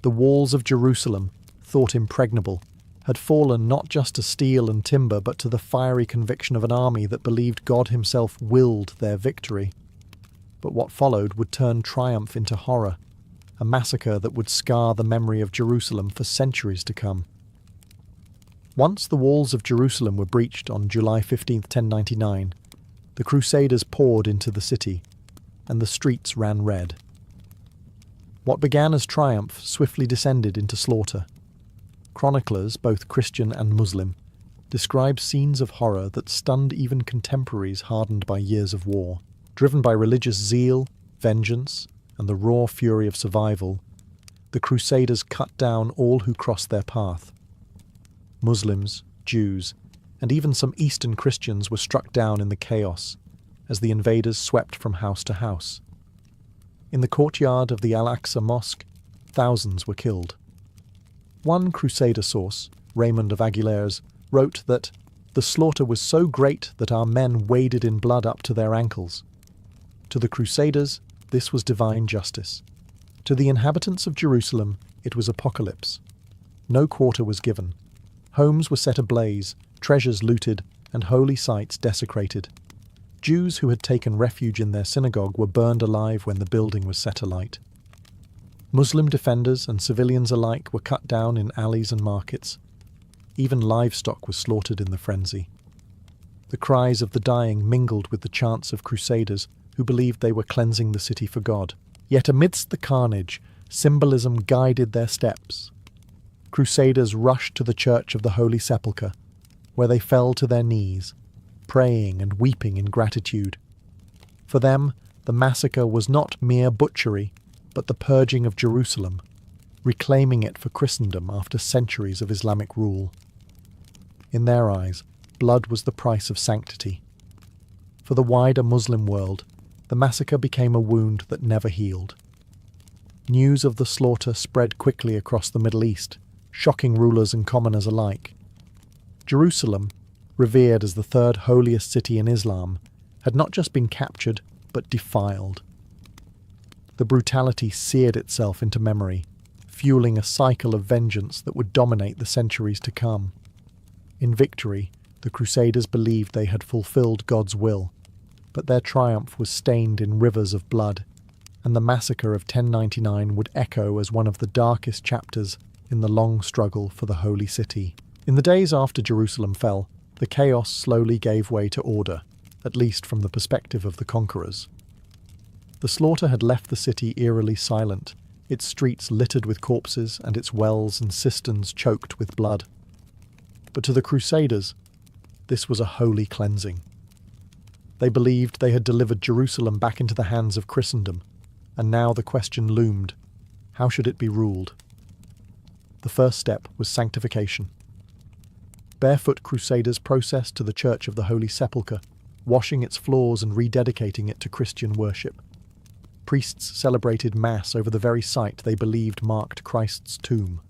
The walls of Jerusalem, thought impregnable, had fallen not just to steel and timber but to the fiery conviction of an army that believed God himself willed their victory. But what followed would turn triumph into horror, a massacre that would scar the memory of Jerusalem for centuries to come. Once the walls of Jerusalem were breached on July 15, 1099, the Crusaders poured into the city, and the streets ran red. What began as triumph swiftly descended into slaughter. Chroniclers, both Christian and Muslim, describe scenes of horror that stunned even contemporaries hardened by years of war. Driven by religious zeal, vengeance, and the raw fury of survival, the Crusaders cut down all who crossed their path. Muslims, Jews, and even some Eastern Christians were struck down in the chaos as the invaders swept from house to house. In the courtyard of the Al-Aqsa Mosque, thousands were killed. One Crusader source, Raymond of Aguilers, wrote that the slaughter was so great that our men waded in blood up to their ankles. To the Crusaders, this was divine justice. To the inhabitants of Jerusalem, it was apocalypse. No quarter was given. Homes were set ablaze, treasures looted, and holy sites desecrated. Jews who had taken refuge in their synagogue were burned alive when the building was set alight. Muslim defenders and civilians alike were cut down in alleys and markets. Even livestock was slaughtered in the frenzy. The cries of the dying mingled with the chants of crusaders who believed they were cleansing the city for God. Yet amidst the carnage, symbolism guided their steps. Crusaders rushed to the Church of the Holy Sepulchre, where they fell to their knees, praying and weeping in gratitude. For them, the massacre was not mere butchery, but the purging of Jerusalem, reclaiming it for Christendom after centuries of Islamic rule. In their eyes, blood was the price of sanctity. For the wider Muslim world, the massacre became a wound that never healed. News of the slaughter spread quickly across the Middle East, shocking rulers and commoners alike. Jerusalem, revered as the third holiest city in Islam, had not just been captured, but defiled. The brutality seared itself into memory, fueling a cycle of vengeance that would dominate the centuries to come. In victory, the Crusaders believed they had fulfilled God's will, but their triumph was stained in rivers of blood, and the massacre of 1099 would echo as one of the darkest chapters in the long struggle for the Holy City. In the days after Jerusalem fell, the chaos slowly gave way to order, at least from the perspective of the conquerors. The slaughter had left the city eerily silent, its streets littered with corpses and its wells and cisterns choked with blood. But to the Crusaders, this was a holy cleansing. They believed they had delivered Jerusalem back into the hands of Christendom, and now the question loomed: how should it be ruled? The first step was sanctification. Barefoot Crusaders processed to the Church of the Holy Sepulchre, washing its floors and rededicating it to Christian worship. Priests celebrated Mass over the very site they believed marked Christ's tomb.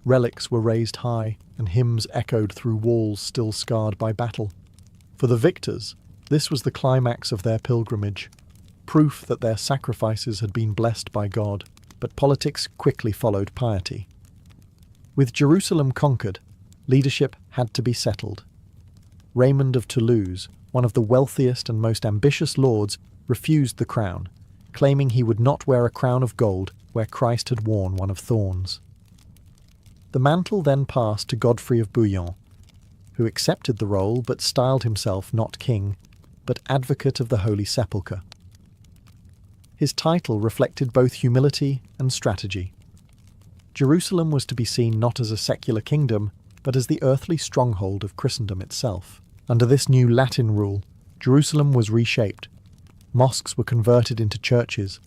Relics were raised high, and hymns echoed through walls still scarred by battle. For the victors, this was the climax of their pilgrimage, proof that their sacrifices had been blessed by God, but politics quickly followed piety. With Jerusalem conquered, leadership had to be settled. Raymond of Toulouse, one of the wealthiest and most ambitious lords, refused the crown, claiming he would not wear a crown of gold where Christ had worn one of thorns. The mantle then passed to Godfrey of Bouillon, who accepted the role but styled himself not king, but advocate of the Holy Sepulchre. His title reflected both humility and strategy. Jerusalem was to be seen not as a secular kingdom, but as the earthly stronghold of Christendom itself. Under this new Latin rule, Jerusalem was reshaped. Mosques were converted into churches,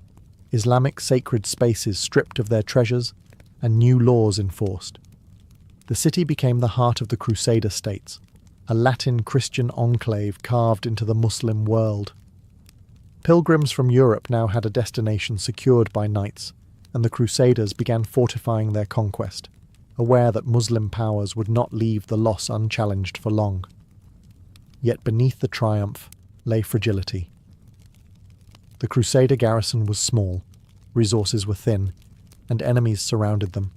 Islamic sacred spaces stripped of their treasures, and new laws enforced. The city became the heart of the Crusader states, a Latin Christian enclave carved into the Muslim world. Pilgrims from Europe now had a destination secured by knights, and the Crusaders began fortifying their conquest, aware that Muslim powers would not leave the loss unchallenged for long. Yet beneath the triumph lay fragility. The Crusader garrison was small, resources were thin, and enemies surrounded them.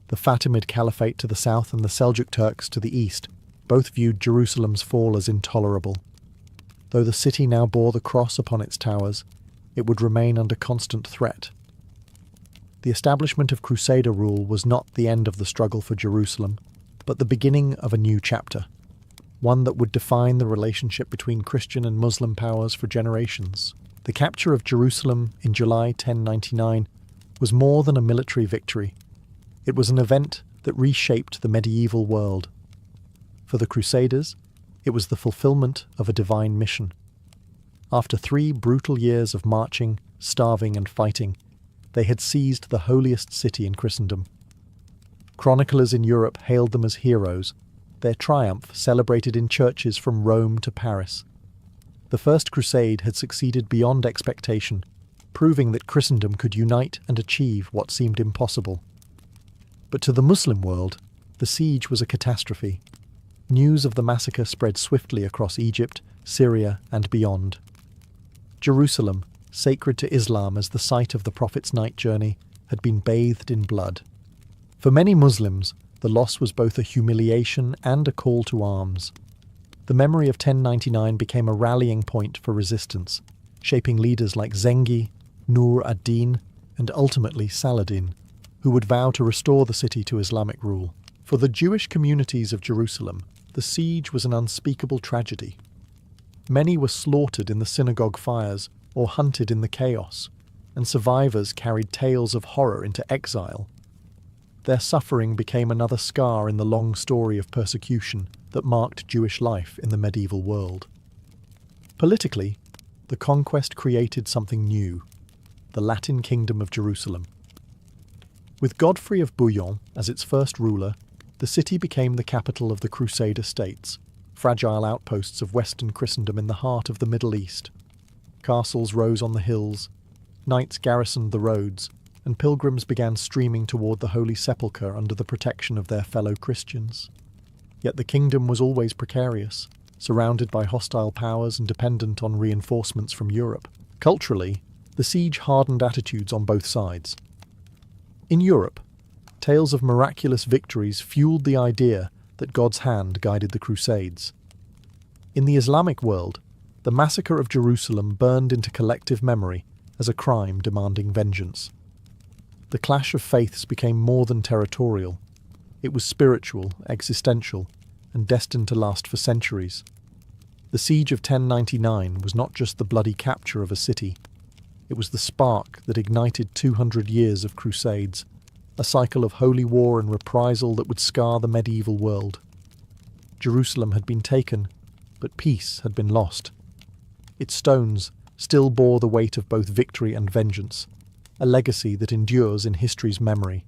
The Fatimid Caliphate to the south and the Seljuk Turks to the east both viewed Jerusalem's fall as intolerable. Though the city now bore the cross upon its towers, it would remain under constant threat. The establishment of Crusader rule was not the end of the struggle for Jerusalem, but the beginning of a new chapter, one that would define the relationship between Christian and Muslim powers for generations. The capture of Jerusalem in July 1099 was more than a military victory. It was an event that reshaped the medieval world. For the Crusaders, it was the fulfillment of a divine mission. After 3 brutal years of marching, starving and fighting, they had seized the holiest city in Christendom. Chroniclers in Europe hailed them as heroes, their triumph celebrated in churches from Rome to Paris. The First Crusade had succeeded beyond expectation, proving that Christendom could unite and achieve what seemed impossible. But to the Muslim world, the siege was a catastrophe. News of the massacre spread swiftly across Egypt, Syria, and beyond. Jerusalem, sacred to Islam as the site of the Prophet's night journey, had been bathed in blood. For many Muslims, the loss was both a humiliation and a call to arms. The memory of 1099 became a rallying point for resistance, shaping leaders like Zengi, Nur ad-Din, and ultimately Saladin, who would vow to restore the city to Islamic rule. For the Jewish communities of Jerusalem, the siege was an unspeakable tragedy. Many were slaughtered in the synagogue fires or hunted in the chaos, and survivors carried tales of horror into exile. Their suffering became another scar in the long story of persecution that marked Jewish life in the medieval world. Politically, the conquest created something new, the Latin Kingdom of Jerusalem. With Godfrey of Bouillon as its first ruler, the city became the capital of the Crusader states, fragile outposts of Western Christendom in the heart of the Middle East. Castles rose on the hills, knights garrisoned the roads, and pilgrims began streaming toward the Holy Sepulchre under the protection of their fellow Christians. Yet the kingdom was always precarious, surrounded by hostile powers and dependent on reinforcements from Europe. Culturally, the siege hardened attitudes on both sides. In Europe, tales of miraculous victories fueled the idea that God's hand guided the Crusades. In the Islamic world, the massacre of Jerusalem burned into collective memory as a crime demanding vengeance. The clash of faiths became more than territorial. It was spiritual, existential, and destined to last for centuries. The siege of 1099 was not just the bloody capture of a city. It was the spark that ignited 200 years of crusades, a cycle of holy war and reprisal that would scar the medieval world. Jerusalem had been taken, but peace had been lost. Its stones still bore the weight of both victory and vengeance, a legacy that endures in history's memory.